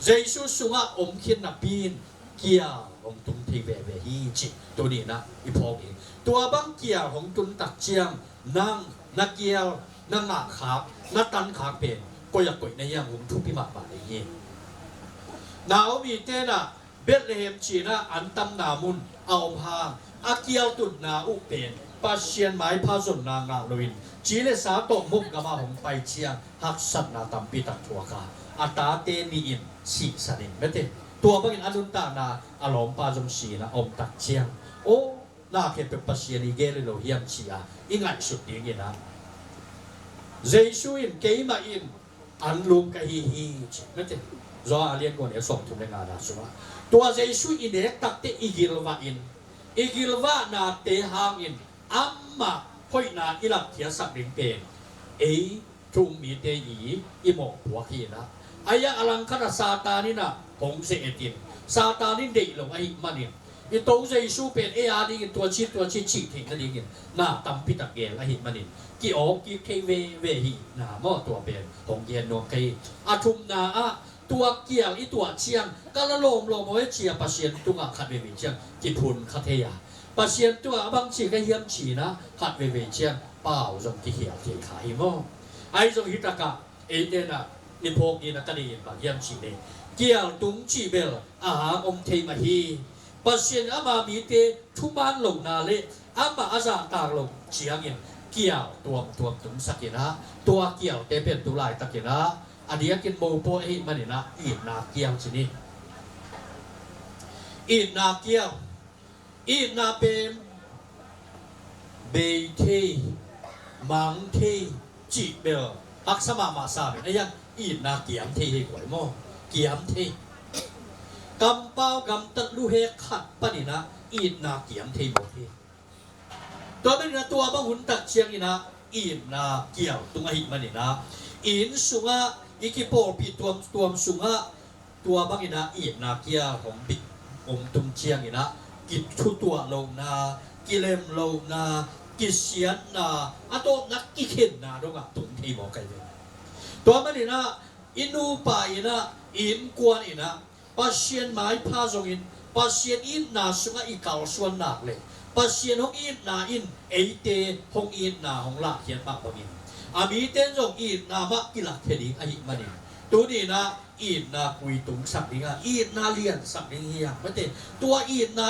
เจสุสุงะอมขินนับปีนเกียร์ของตุนทีเวเวฮีจิตัวนี้นะอีพอกเองตัวบังเกียร์ของตุนตักเชียงนั่งนักเกียร์นั่งหนักขานักตันขาเป็นก็อยากกดในย่างหุ่นทุกพิมาบาในเย่นาวมีเตนะเบธเลเฮมจีนะอันตำนามุนเอาพาอาเกียวตุนนาอุเป็นปัสเชียนไม้พาสนนางาลุนจีเลสาตกมุกกมาหงไปเชียงหักสัตนาตัมปีตักทัวกาอัตาเตมีอินสีสันินไม่เตตัวบางอินอนุนตานาอารมณ์ปาจมสีนะอมตักเชียงโอ้น่าเก็บเป็นปัสเชียนีเกลโลเฮียมชีอาอิงันสุดดีเงี้ยนะเจสุอินเกยมาอินอันลุมกะฮีไม่เตรออาเลียนก่อนเนี่ยส่งทุ่มในงานนะสุมาตัวเจสุอินเด็กตักเตอิกิลวานาเตหางอินอัมมาค่อยนาอิลักเทียสักดิงเป็นทุมมีเตยีอิโมหัวขีนะอายะอลังคณซาตานี่นะหงเสเอตินซาตานี่เด็กลงไอ้มันนี่อีโตเจสูเป็นอาร์ดีกินตัวชิดฉีกถึงนั่นเองน่าตำพิตักเกลไอ้หิมันนี่กี่ออกกี่เคเวหีน่ามอตัวเป็นหงเย็นนวงเคอาทุมนาอะตัวเกี่ยวอีตัวเชียงก็ละลมเอาไว้เชียปัสเซียนตัวขัดเวเชียงกิพุนคัทเทียปัสเซียนตัวบางชีก็เยี่ยมฉีนะขัดเวเชียงเปล่าจงที่เหี่ยวที่ขายมอไอ้ตรงฮิตากะเอเดน่ะนิพกนี่นะกันนี่บางเยี่ยมชีเนี่ยเกี่ยวตุ้งชีเบลอาหารอมเทมาฮีปัสเซียนอามามีเตทุบานลงนาเลอามาอาจารย์ต่างลงเชียงเงี้ยเกี่ยวตัวตุ้งสักนะตัวเกี่ยวเตเป็นตัวลายตะเกียนะอันนี้กินโมโปเอมันนี่นะอีนาเกี่ยวชนิดอีนาเกี่ยวอีนาเป็นเบเทมังเทจีเบลอักษมามาซาเป็นไอ้ยังอีนาเกี่ยมเทให้หวยโมเกี่ยมเทกำเป้ากำตัดลูเฮขัดปะนี่นะอีนาเกี่ยมเทหมดเทตัวเป็นนะตัวบ้าหุ่นตัดเชียงนี่นะอีนาเกี่ยวตรงไอ้มันนี่นะอินสุงะอีกิโปปีตัวสุงะตัวบางอินะอีนาเกียของบิ๊กองตุมเชียงอินะกิทุตัวลงนากิเลมลงนากิเสียนนาอะโตนักกิเข็นนาดงอะตุนที่บอกกันเลยตัวมันอินะอินูปาอินะอินกวนอินะปัสเซียนไม้พาจงอินปัสเซียนอินนาสุงะอีเก่าส่วนหนักเลยปัสเซียนของอินนาอินเอเตของอินนาของละเขียนมากกว่าอินอามีเต้นจงอีนามะกิลักเทดิไอ้มันนี่ตัวนี้นะอีนาคุยตุงสักดิงะอีนาเลียนสักดิงเฮียไม่เต้ตัวอีนา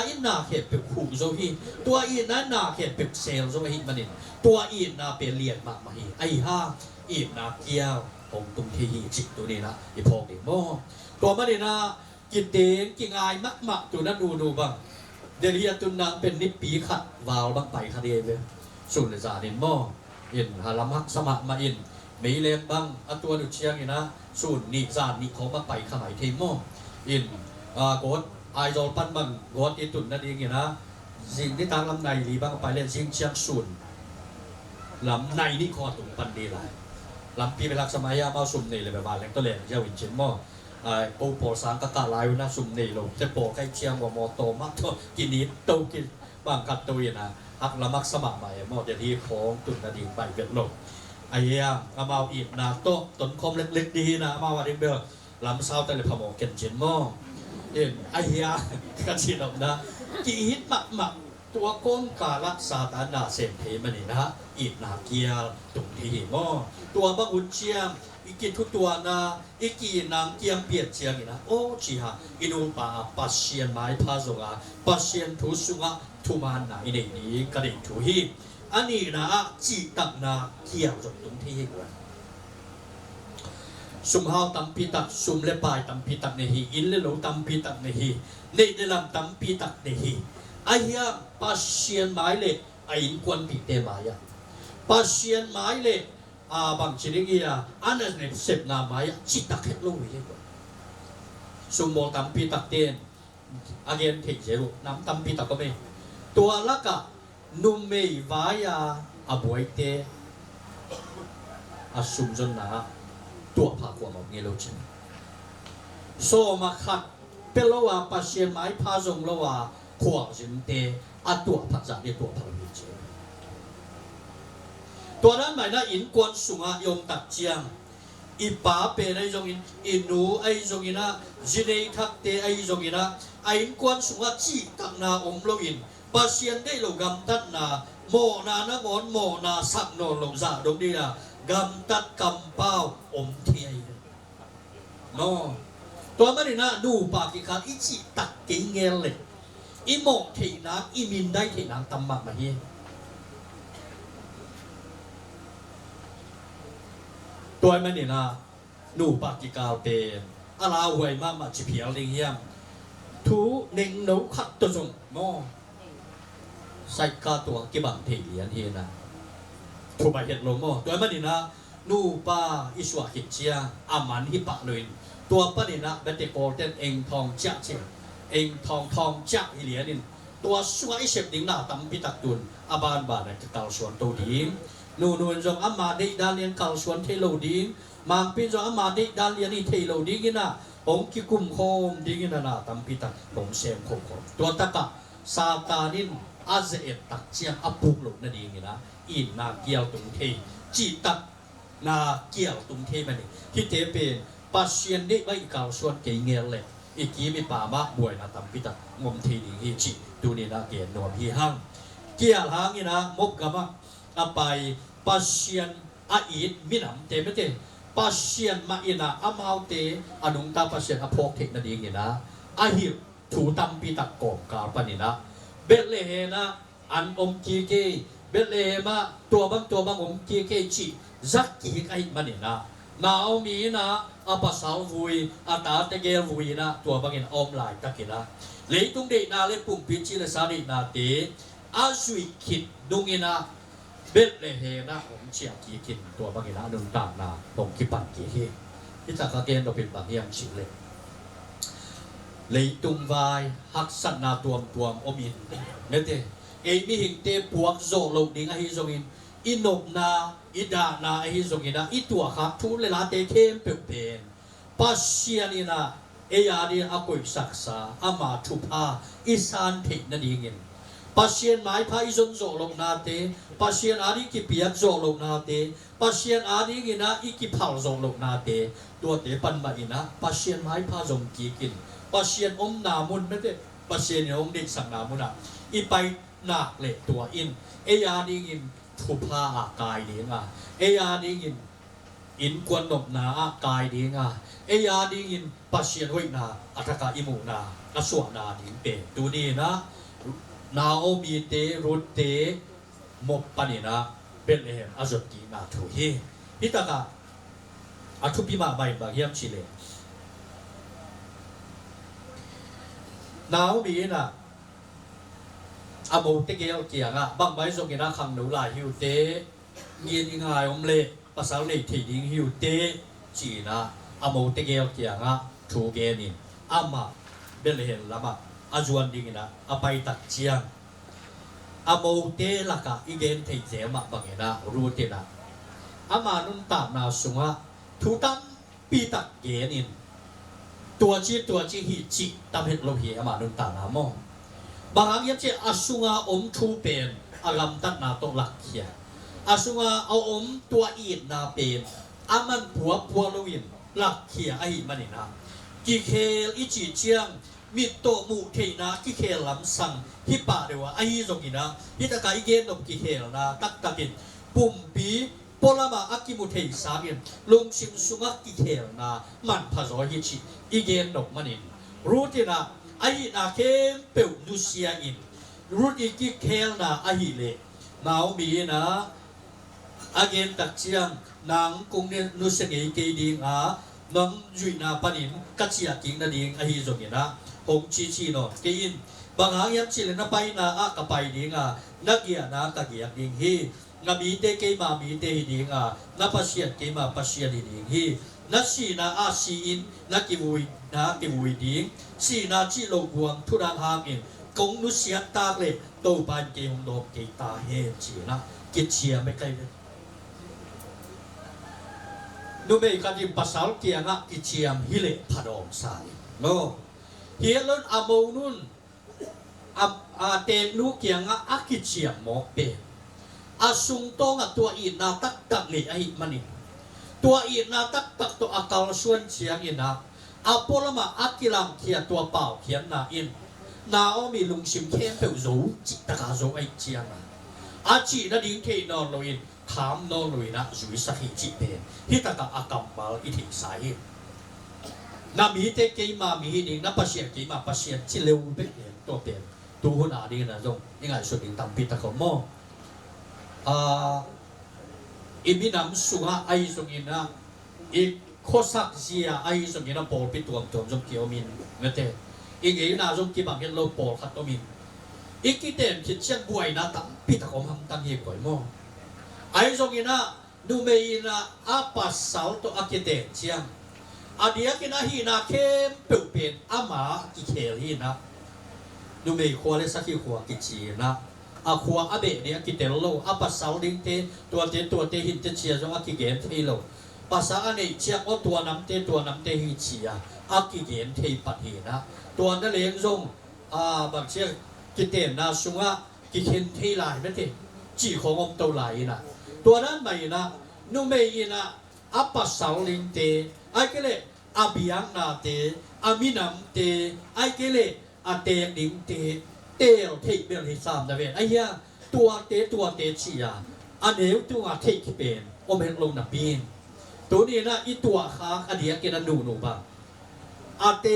เข็ดเป็นขู่โซฮีตัวอีนาเข็ดเป็นเซลโซฮีมันนี่ตัวอีนาเป็นเลียนมากมาฮีไอ้ห้าอีนาเกี้ยวของตุงเทีจิตตัวนี้นะไอ้พอเด็กโม่ตัวมันนี่นะกินเต้นกินอายมักตัวนั้นดูบ้างเดี๋ยวนี้ตุนนางเป็นนิปีขัดวาวบ้างไปคดีเลยสุนทรจานินโม่อินฮารามักสมัครมาอินมีเลี้ยงบังตัวดุเชียงอีนะสูนนิจานนิเขามาไปขมายเทมอินโกดไอโดลปันบังโกดอิตุนนั่นเองอีนะสิ่งที่ทางลำในหรือบังไปเล่นสิ่งเชียงสูนลำในนี่คอตุงปันดีหลายลำปีเวลาสมัยมาสุ่มนี่เลยแบบว่าแหล่งตัวเล่นเจ้าวินเชนมปูโปสังกตาลายนะสุ่มนี่ลงจะโปใกล้เชียงว่ามอโตมากตัวกินนิดโตกินบางกัดตัวนะหักละมักสมัครใหม่มอเดียที่ของตุนนาดีไปเวียดลงไอ้ยังเอามาอีกนะโตต้นคมเล็กๆดีนะมาวันนี้เบล ลำเศร้าแต่เลยพะโมเก็นเจนหม้อเอ็นไอ้ยากันสิดอกนะกีฮิตหมักตัวก้นกาลักษาตานาเซมเพมันนี่นะอีกนาเกียตุงที่หม้อตัวบังอุนเชียมอีกทุกตัวนะอีกีนางเกียมเปียดเชียงนะโอ้จีฮะอินูปาปัสเชียนไม้พาโซงาปัสเชียนทุสุงะทุมานนะอินนี้กระดิ่งทุฮีอันนี้นะจีตักนาเกี่ยวจบตรงที่กว่าสุมหาวตัมปีตักสุมเลปายตัมปีตักเนฮีอินเลโลตัมปีตักเนฮีเนเดลัมตัมปีตักเนฮีไอ้ยาปัสเชียนไม้เลยไอ้อินควนปีเตมายาปัสเชียนไม้เลยบางชนิดกียอันนั้นเนี่ยเสพนาไม้จิตตักเฮโลวิเกว่าสุมโมตัมปีตักเตนอาเกนเทเจรุน้ำตัมปีตักก็ไม่ตัวละกะนุมเมย์วายาอบวยเตอสุมจนนะตัวพากว่าหมดเงี้ยโลจินโซมาขัดเป็นละว่าปัสเชียนไม้พาจงละว่าขวางจินเตอตัวพักจากเดียตัวพลังวิจิตัวนั้นหมายถึงอินกวนสุงายงตักเจียงอีป้าเป็นไอ้จงอินนูไอ้จงอินะจีเนทักเตไอ้จงอินะไอ้อินกวนสุงาจีตักนาอมโลอินปัสเชียนได้โลกำตัดนาโมนานะมอนโมนาสักโนลงซาดงดีนะกำตัดกำเป้าอมเทียโนตัวมันนี่นะดูปากิคาอิจิตักกิงเงลเลยอีโมเทนักอีมินได้เทนักตำมักมาเฮียตัวมันนี่นะดูปากิกาเป็นอาลาหวยมามาจิเพียวลิงเฮียมทูหนึ่งหนูขัดตัวจงโมใส่กาตัวกิบังเทียนเฮียนะถูกไปเห็นลงโมตัวมันนี่นะนูปาอิสวาหิเจียอามันฮิปะเลยตัวปนินะเบตโกเตนเองทองจักเชเองทองจักอิเลียนินตัวสวยเสพดิ้งหน้าตั้มพิตักตุนอาบานบานในเกาสวนตัวดิ้งนูจงอามาดิดาเลียนเกาสวนเทโลดิ้งมังพิจงอามาดิดาเลียนนี่เทโลดิ้งนะองคิกุมโคมดิ้งนะนะตั้มพิตักองเซมโคมตัวตะกะซาตานินอาเซเอตักเจียงอปุกหลุดนั่นเองนะอินนาเกียวตุงเทจีตักนาเกียวตุงเทมันนี่ที่เทเป็นปัสเชียนได้ไม่เก่าส่วนเกี่ยงเงี้ยเลยอีกทีมีป่ามากบวยนะตั้มพิตักงมทีนี้จีดูนี่นะเกียนนวมฮีฮังเกียร์หางนี่นะมกกับว่าอาไปปัสเชียนอาอีดมินำเตไม่เตปัสเชียนมาอินะอามาเตอนุงตาปัสเชียนอภพเทคนั่นเองนี่นะอาหิบถูตั้มพิตักกอบกาปนี่นะเบลเลนะอันอมกีเกเบลเลมาตัวบางอมกีเกจีจักกีไอมันนี่นะนาเอามีนะอาปัสสาววุยอาตาเตเกลวุยนะตัวบางอินอมลายตะกินะเลยตุงเดนาเลปุ่มพิจิเลสานินาเตอาสุยคิดดุงินะเบลเลเฮนะอมเชียกีคิดตัวบางอินะดุงตานาตรงคิปันกีเฮที่จากกาเกนเราเป็นบางอย่างชิเลเลยตุงวายหักสันนาตัวอมินเนเตเอมีหิงเตปวกโซโลกดิ้งอหิโซอินอินบนาอิดานาอหิโซอินะอิตัวขับทุเลลาเตเข้มเป็นปัสเชียนินะเอียดีอากุยศักษาอามาทุพาอิสานเทนันดีเงินปัสเชียนไม้พาอิซนโซโลกนาเตปัสเชียนอาดีกิปิยักโซโลกนาเตปัสเชียนอาดีเงินะอิกิเผาโซโลกนาเตตัวเตปันมาอินะปัสเชียนไม้พาจงกีกินปัสเชียนอมนามุนไม่ได้ปัสเชียนอมเด็กสังนามุนะอีไปหนักเละตัวอินเอียดีเงินทุพาอากายดีงาเอียดีเงินอินกวนนบนาอากายดีงาเอียดีเงินปัสเชียนห้วยนาอัตกาอิมูนาอสวนาดิงเปดูนี่นะนาโอมีเตรุตเตมบปานินะเบลเลมอาจกีนาทุเฮพิตากาอาทุปิมาใบบางเยี่ยมชิเลนาโอมีนะอาโมเตเกลเกียงะบางใบทรงกินะขังหนูลายฮิวเตเงียนง่ายอมเล่ภาษาเล่ที่ดิงฮิวเตจีนะอาโมเตเกลเกียงะทูเกนินอามาเบลเลนละมาอาจวนดิงนะอาไปตัดเชียงอาโมเตละกะอีเกนเทเจมะบางเงนะรูเตนะอามานุนตามนาสุงะทูตัมปีตัดเกนินตัวจีฮิจิตามเห็ดโลหิอามานุนตามนามอบางอย่างเช่นอาสุงาอมทูเป็นอารมณ์ตัดนาตหลักเขียอาสุงาเอาอมตัวอีดนาเป็นอามันผัวโลวิน หลักเขียไอ้มันนี่นะกิเคลอิจิเจียงมีโตมูเทนะกิเคลลำสังฮิปะเดียวไอ้ตรงนี้นะฮิตะกายเกนดกิเคลนะตักตะกินปุ่มปีปลามาอักิมุเทสากินลุงชิมสุงักกิเคลนะมันพะโซฮิชิอีเกนดมันนี่รู้ที่นะไอ้นาเคมเปิลนุเซียอินรู้ที่กิเคลนะไอ้เล่นาวมีนะอาเกนตักเชียงนางกงเนนุเสกเกดิงอานังจุยนาปนินกัจจิยากิงนาดิงอาฮิจงเนะหงชีชีโนเกอินบางหางยันชิเลนะไปนาอากะไปดิงอานักเกียนากะเกียดิงฮีงามีเตเกมามีเตดิงอานาปัสเซียเกมาปัสเซียดิงฮีนักชีนาอาชีอินนักกิวุยนากิวุยดิงชีนาจิโลกวงทุรังหางอินกงนุเสียตาเลโตปานเกหงโดเกตาเฮจีนะกิเชียไม่ไกลเลยนูเมกันยิมภาษาเกียงะกิเชียมฮิเลพดองสายโนเฮียลนอโมนุนอาเตนูเกียงะอากิเชียมหมอกเปอาสุงโตงะตัวอีนาตักตักเลยไอ้มันนี่ตัวอีนาตักตักตัวอากาลส่วนเชียงอินะอาโปลมาอากิลังเขียตัวเปล่าเขียนนาอินนาอมีลุงชิมเข้มเปิลรูจิตกาโซไอเชียงอาจีนาดิ้งเทนอนโลอินถามนอนลุยนะจุยสักจิเป็นที่ตะกะอากำมาอิทิสายนามีเตเกมามีหิดิงนาปัสเซียเกมาปัสเซียที่เร็วเป็นตัวเป็นตัวหัวหน้าดีนะจงยังไงสุดยิ่งตามปีตะขมอิมินำสุงะไอสุงินะอีโคสักเสียไอสุงินะปอลปิตัวจงเกี่ยวมินเงเตอีเกน่าจงกิบังเห็นโลปอลขัดตัวมินอีกิเตนคิดเช่นบวยนะตามปีตะขมทำตั้งเหี้ยก่อยมั่งไอ้ตรงนี้นะดูเมย์นะอาปัสสาวตัวอากิเตนเชียงอาเดียกินะฮีนะเข้มเปลี่ยนเป็นอามากิเคลีนะดูเมย์ขวาเลสักขวากิจีนะอาขวาอาเบะเนี่ยกิเตโลอาปัสสาวดิ้งเตตัวเตหินเตเชียจงอากิเกมเทโลภาษาอันนี้เชียงว่าตัวน้ำเตหิเชียอากิเกมเทปัดหีนะตัวนั่นเลี้ยงจงบางเชียกิเตนนะสุงะกิเคนเทลายไม่เตจีของอมตัวไหลนะตัวนั้นไม่นะนูเมย์นะอัปปัสสาวลิงเตไอ้เกเลอาบิยังนาเตอามินัมเตไอ้เกเลอาเตลิงเตเตลเทคเบลที่สามนะเว้ยไอ้เหี้ยตัวเตชียอันเดียวตัวเทคเป็นอมเห็นลงนับปีนตัวนี้นะอีตัวค้างอันเดียกินนูบ้างอาเต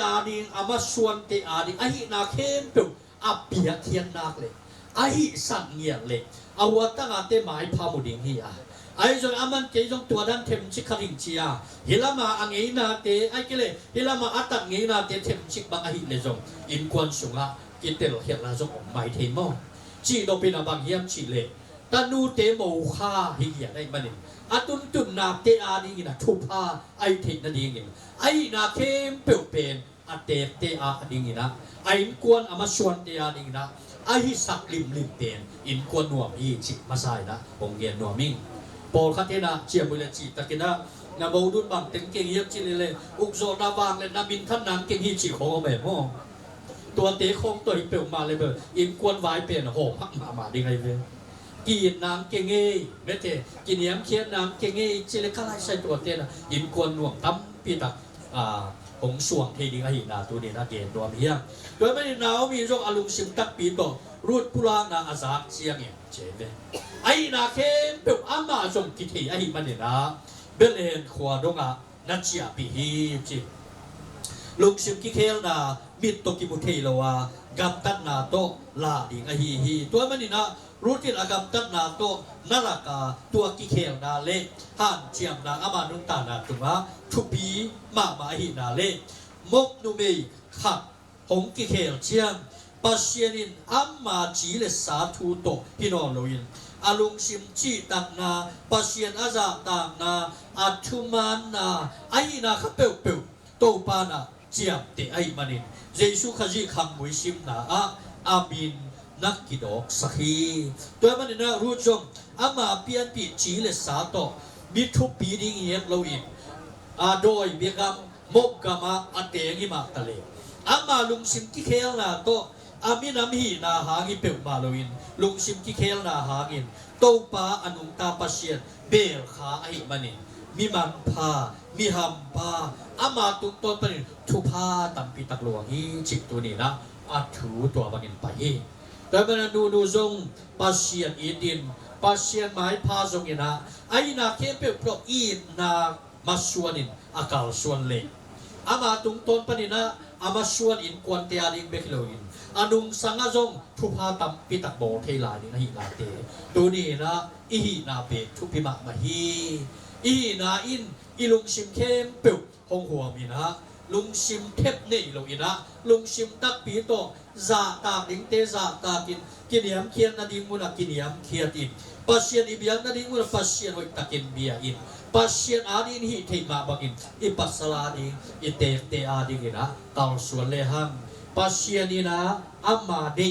อาดิงอามาส่วนเตอาดิงไอ้นาเข้มปุ๊บอาเปียเทียนนักเลยไอ้สั่งเงียบเลยเอาว่าตั้งแต่หมายพามุดิงเฮียไอ้จงอามันเกยจงตัวนั้นเทมชิคาริงเชียฮิลามาอังเอนาเตไอ้เกเลฮิลามาอัตังเอนาเตเทมชิกบังอหิเลจงอินควนสุงะกิเตลเฮียลาจงออกหมายเทมอจีโดเป็นอาบังเฮียมชิเลตานูเตโมคาฮิเฮียได้มาเนี่ยอาตุนนาเตอาดีนะทุพาไอเทนนาดีเงินไอนาเข้มเปลวเป็นอาเตอาดีเงินนะไอ้กวนอามาชวนเตอาดีนะไอ้สักลิมเป็นอินกวนหน่วมอีจิมาใส่นะองเกียนหน่วมิงปอลคัตเตนะเจียบุเลจิตะกินะนาบูดุนบังเต็งเก่งเยี่ยมจิเลยอุกโซนาบางเลยนาบินท่านนางเก่งฮีจิของแบบห้องตัวเตะคงตัวเปลวมาเลยเบอร์อินกวนไว้เปลี่ยนโหพักมาดีไงเว้ยกีนนางเก่งเอ้เมเตกินยำเคียนนางเก่งเอ้จิเลยก็ไล่ใส่ตัวเตนะอินกวนหน่วมตั้มปีตักองส่วงเทดิงอหินาตัวนี้นะเกณฑ์ตัวเมียโดยไม่ได้หนาวมีโรคอารมณ์สิมตักปีต่อรูดพุรานาอาซาเชียงเนี่ยเจ๋งเลยไอ้นาเข้มเปลวอามาจงกิเทไอ้มันเนี่ยนะเบลเลนขวาดงะนัชยาปีฮีจิลุงสิมกิเคลนามิตโตกิมุเทโลวากัมตันนาโตลาดิงอหิฮีตัวมันนี่นะรู้ที่อากัมตันนาโตนาลากาตัวกิเคลนาเล่ฮันเจียมนาอามานุตานาตุงะทุบีมาหินาเล่มกนุเมย์ขัดหงกิเคลเชียงปัสเซียนินอัมมาจีเลสาทูโตพี่น้องเราอินอาลุงซิมจีตักนาปัสเซียนอาซาตักนาอัตุมันนาไอ้นาขับเปลวโตปานาเจียมเตไอ้มันนินเยซูขจีขังมวยซิมนาอามินนักกิดอกสักทีตัวมันนี่นะรู้จงอามาเปียนปีจีเลสาโตมิทุบปีดิ้งเย็บเราอินโดยเบียกมกกามาอัเตงิมาตะเลอามาลุงซิมกิเคลนาโตอามินามีนาหางิเปิลมาโลอินลุงซิมกิเคลนาหางินโตปาอนุตาปัสเซียนเบลขาไอมันนิน มีมันพามีหำพาอามาตุกตนปนิทุพาตัมปิตักหลวงฮีจิกตัวนี้นะอาถูตัวบังินไปแต่เมื่อดูทรงปัสเซียนอีดินปัสเซียนหมายพาทรงนะไอ้นาเข้มเปรี้ยวเพราะอีนามาส่วนนินอากาศส่วนเล็กอามาตุกตนปนินะอามาส่วนอินกวนเตียดิงเบคโลอินอนุงสังฆทรงทุพาตัมปิตักโบเทลานี่นะฮิลาเตตัวนี้นะอีหินาเบทุพิมะมหีอีนาอินอีลุงชิมเข้มเปรี้ยวหงหัวมีนะลุงชิมเทปนี่ลงอินะลุงชิมตักปีโตซาตาดิงเตซาตากินกินยามเคียนนาดิงมุนักกินยามเคียตินปัสเซียนอิบยามนาดิงมุนักปัสเซียนหอยตะกินเบียอินปัสเซียนอาดินฮิเทมาบังอินอิปัสสลาดิอิเตอาดิงอินะเกาส่วนเลหังปัสเซียนีนะอามาดิ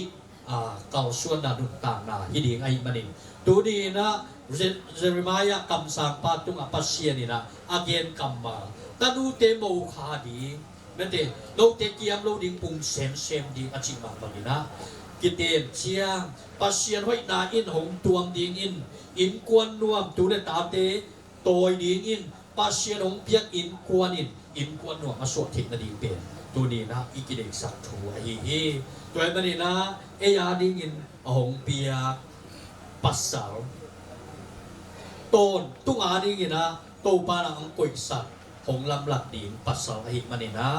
เกาส่วนนาดุต่างนาฮิดิงไอมันอินตูดีนะเจเรมายะคำสั่งปาตุงปัสเซียนีนะอาเกนคัมมาตาดูเตโมคาดีเมื่อเตโลเตเกียมโลดิงปุงเซมดีอาจิมาบังอินะกิเตมเชียงปัสเซียนห้อยนาอินหงตวงดิงอินกวนนวมตูเดตาเตโตยดิงอินปัสเซียนหงเปียกอินกวนนวมมาสวดทินาดิงเป็นตัวนี้นะอีกิเดกสักถูไอฮีตัวมันนี่นะเอยาดิงอินหงเปียกปัสสาวต้นตุงอาดิงอินนะโตปานังกุยสักหงลำหลักดิงปัสสาวะหิมันนี่นะ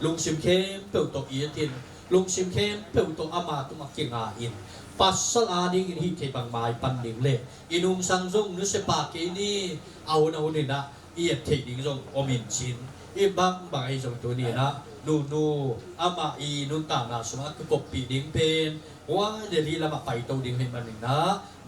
ลุงชิมเข้มเปิลตกอีทินลุงชิมเข้มเปิลตกอามาตุมักเกียงอาอินปัสสาวะดิงอินฮิเทบังไม้ปันดิงเล่อินุงสังซงนุสปากีนี่เอานี่นะเอียดเทดิงซงอมินชินอีบังไอ้ซงตัวนี้นะนูอามาอีนุนต่างนาสมัครกบปีดิงเป็นว่าเดี๋ยวนี้เรามาไปตัวดิงให้มันหนึ่งนะ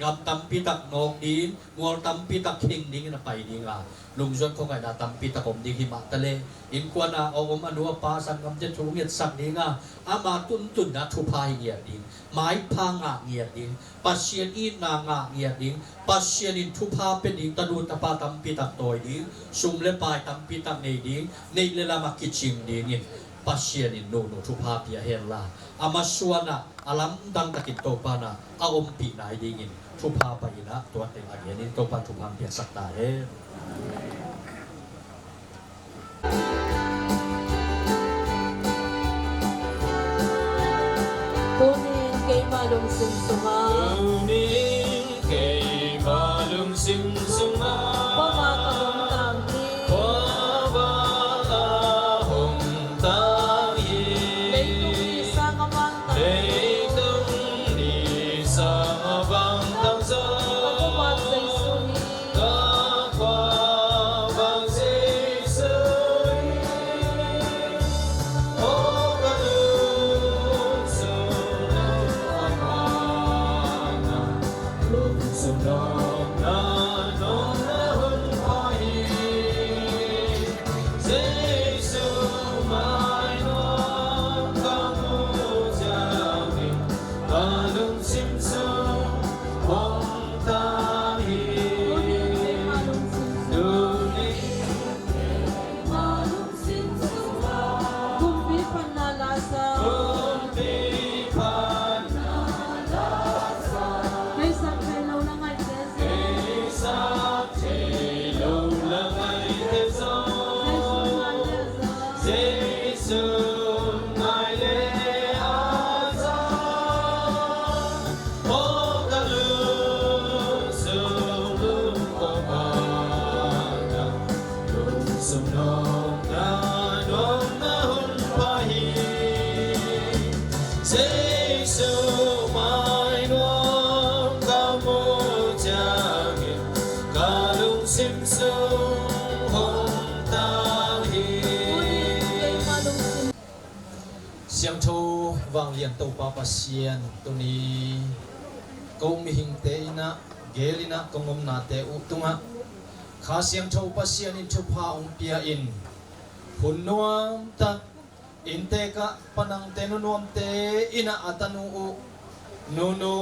งามตัมปีตักนองดิงมัวตัมปีตักเข่งดิงนะไปดิงอ่ะลุงชนเขาไงนะตัมปีตักผมดิงหิมะทะเลอินกวนาเอามาดูว่าปลาสังกำจะถูกเงียดสักดิงอ่ะอามาตุนนะทุพายเงียดดิงไม้พางะเงียดดิงปัสเซียนอินนางะเงียดดิงปัสเซียนอินทุพาเป็นดิงตะดูตะปาตัมปีตักตัวดิงซุมเลปายตัมปีตักในดิงในเลลามากิชิงดิงปัสเซียนอินโนทุพาเปียเฮลลาอามาสวนะอาลัมดังตะกินโตปานะอาอมปีนายดิงินทุพาไปนะตัวเต็งอาเยนิโตปาทุพามเปียสักตาเอปูนิงเกมาลงสิงสุมาปูนิงเกมาลงสิงสุมาพ่อมาตะหงตามนี้พ่อมาตะหงตามนี้เล็กตุนีสังบังตัง เล็กตุนีสังบังตังซาพ่อมาเซซุนีกะควาบังเซซุนีโอกะลุสุนาอามานะลุสุนานาโนนะหุนพาฮีเซซุมายโนกะมูจามิกะลุงซิมซุฮงตาฮี ปูนิงเกมาลงสิงสุมากุมพิพันนาลาซาให้สักให้เราละไงเตซาให้สุมาเลซาเสียงโทวางเลียนตัวปาปาเซียนตัวนี้กงมิหิงเตนะเกลินะกงมนาเตอุตุงะข้าเสียงโทปาเซียนอินทุพาองเปียอินหุนนวมตักอินเตกะปนังเตนุนวมเตอินะอัตนูอุนู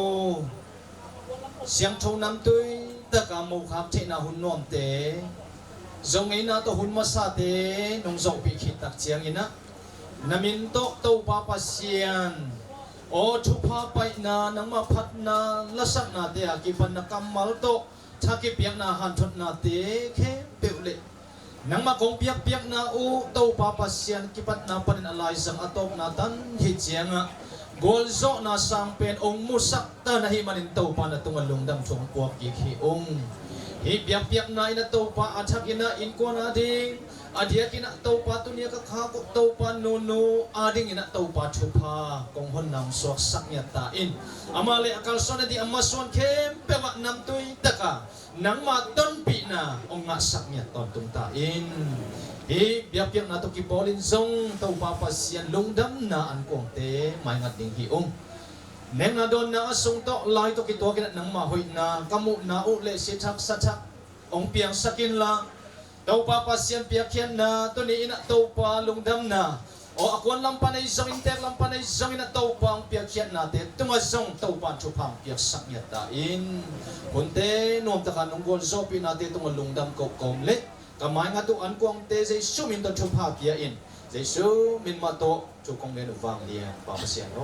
เสียงโทนำตุยตะกามูขับเทนะหุนนวมเตจงอินะตัวหุนมาซาเตนงจงปิขิตักเจียงอินะนามินโตโตปาปาเซียนโอทุพาไปนานังมาพัดนาละสักนาเดียกิปันนักมัลโต ถ้ากิเปียกนาหันทดนาเตเคเปวเลนังมากงเปียกนาอูเต้าปาปัสเซียนกิปัตนาปันอะไรสังอตบนาตันฮิเจียงะกอลโซนาสังเป็นองมุสักตานาฮิมันินเต้าปานาตุงลุงดำชงปวกอีกฮีองฮิเปียกนาอินาเต้าปาอาทักอินาอินกวนาดิงอาเดียกินะเต้าปาตุเนียกข้ากุเต้าปาโนโนอาดิงอินะเต้าปาชุพากงหนนำสวกสักเนียตาอินอามาเลอากาลสอนดีอามาสวนเข้มเปวะนำตุยตะกานังมาต้นปีนาองะสักเนียตอนตุงตาอินฮิเปียกนาตุกิปอลินซงเต้าปาปัสเซียนลุงดำนาอันกงเตไม่งัดดิงฮีองเนงนาโดนนาสงโตลายตุกิตัวกินะนังมาหุยนากามุนาอุเลสิทักสัทักองเปียงสักินลาเต้าปาปัสเซียนเปียกเขียนนาตัวนี้นะเต้าปาลุงดำนาโออากวนลำปานในซองอินเตอร์ลำปานในซองอินะเต้าปาเปียกเขียนนาเตตุงซองเต้าปาชุพังเปียกสักเนียตาอินคนเตนวมตะการนงกอลโซปีนาเตตุงลุงดำกกงเล็กกำไมงัตุอันกวงเตเจซูมินตชุพังเปียอินเจซูมินมาโตจุกงเงินวังเลียปาปัสเซียนโอ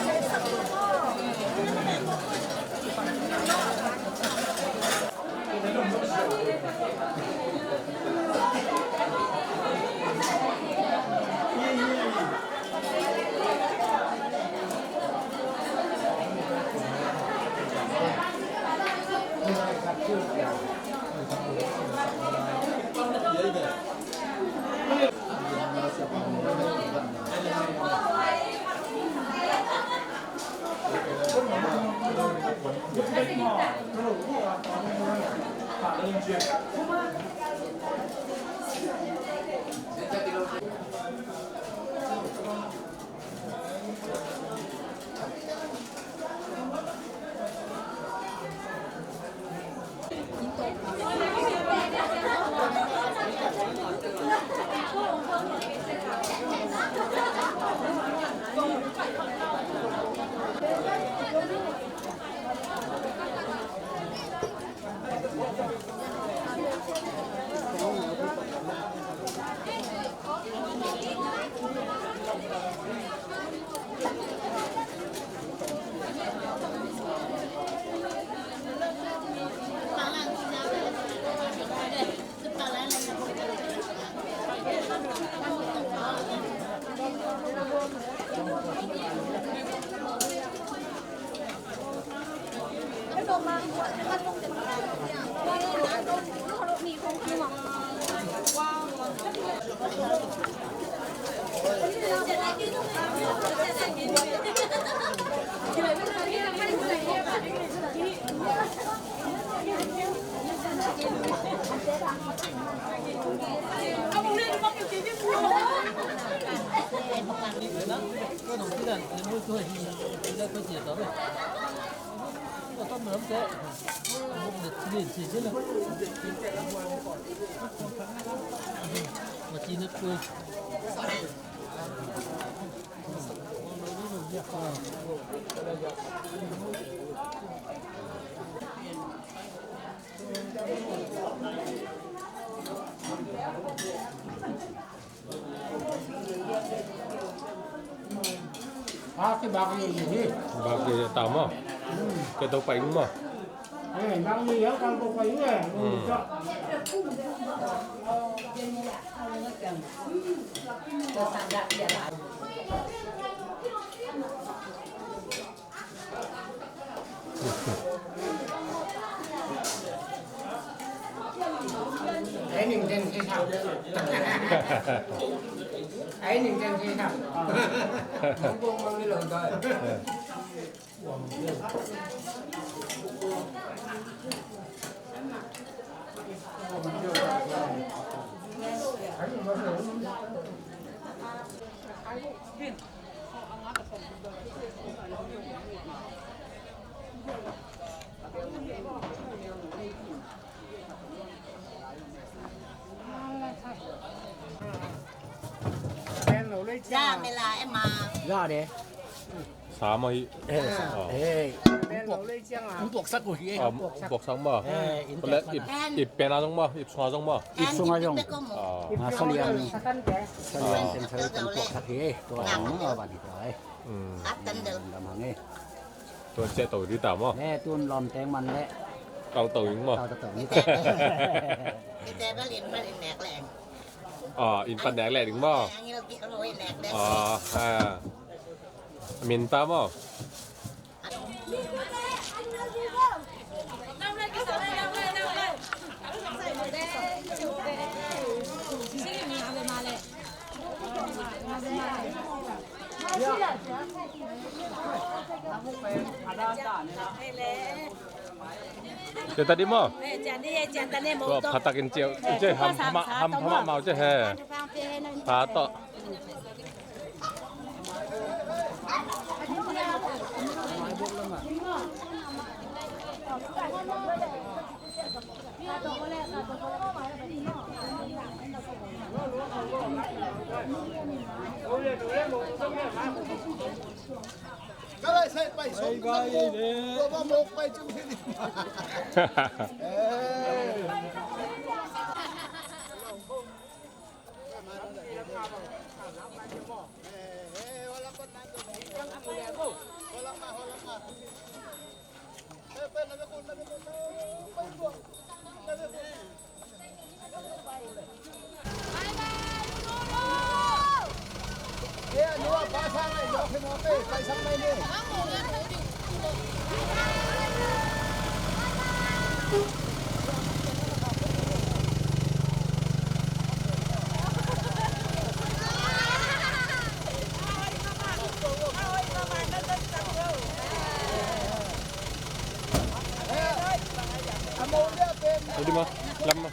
Hãy subscribe cho kênh Ghiền Mì Gõ để không bỏ lỡ cái bạc gì gì bạc gì tạm á cái tàu bánh mà bạc gì ở trong cái bánh này ấy mình trên cái thảo ấy mình trên cái thảo không có mang cái lời thôi ra mày là em mà ra đấy 3枚cũng buộc sắt của chị buộc xong mà có lẽ ịp bên nào giống mà ịp xoa giống mà ít xuống ở trong Salianเป็นเรื่องบุกสักทีตัวหนังเอาบัดนี้เลยอัดตันเดิม ตัวเจ๊ตัวที่ต่ำอ่ะ แน่ตุนลอมแตงมันและ เอาตัวยิงมา เตาตะนี่ พี่แต่ก็เรียนมาเรียนแหนกแหลง อินปันแดงแหลกยิงมา อันนี้เรากินเราแหนกแดง มินตามอ่ะ เดี๋ยวตอนนี้มั้งก็พัตตากินเจียวเจ๊ทำพม่าเมาเจ๊แห่พาต่อก็เลยใส่ไปส่งตัวมาหมกไปจุ่มที่นี่นี่ว่าปลาช่างไอ้ยกให้หมอเป้ไปช่างไหนนี่Jadi mah, lama.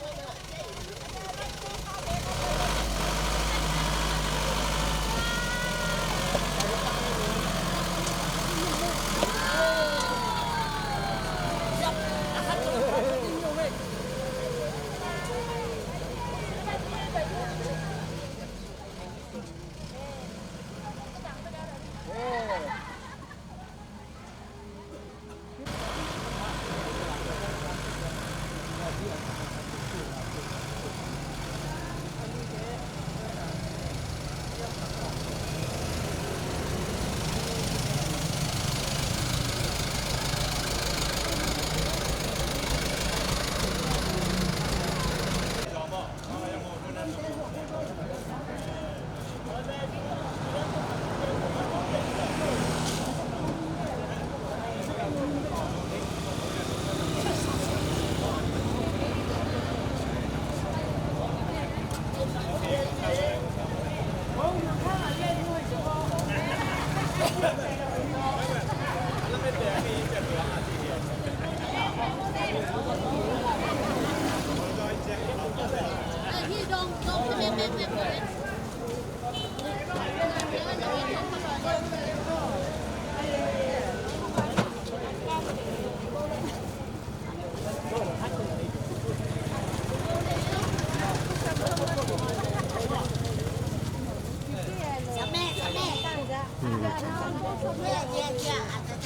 Dạ,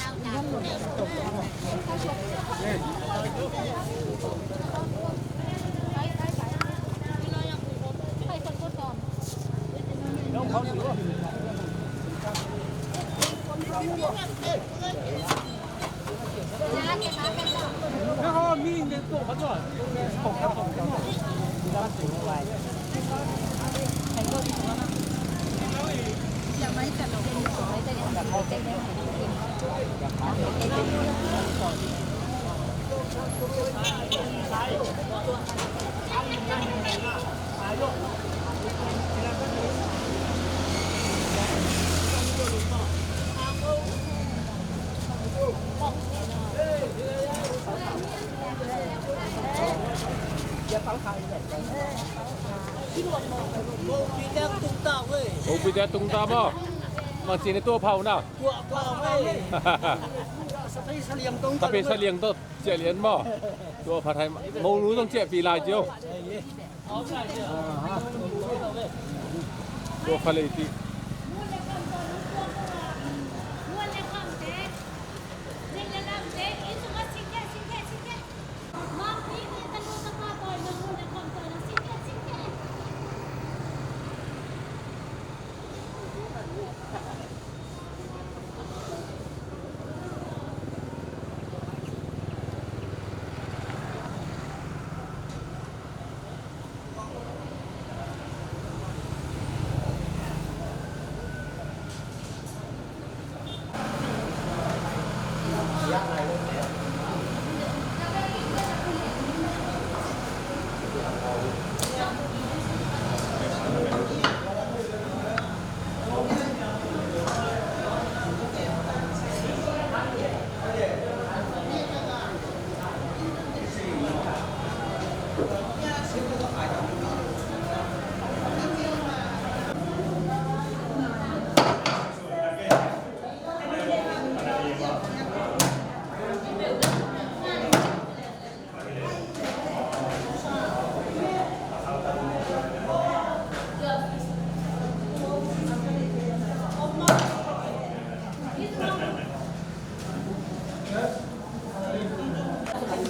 Ủa bây giờ tung taบ่mà chỉในตัวเผาน่ะ ถ้าเป็นเสลียงต้องเจียเหรียญบ่ตัวผัดไทยโมรู้ต้องเจียปีลายเจียวตัวคาเลติ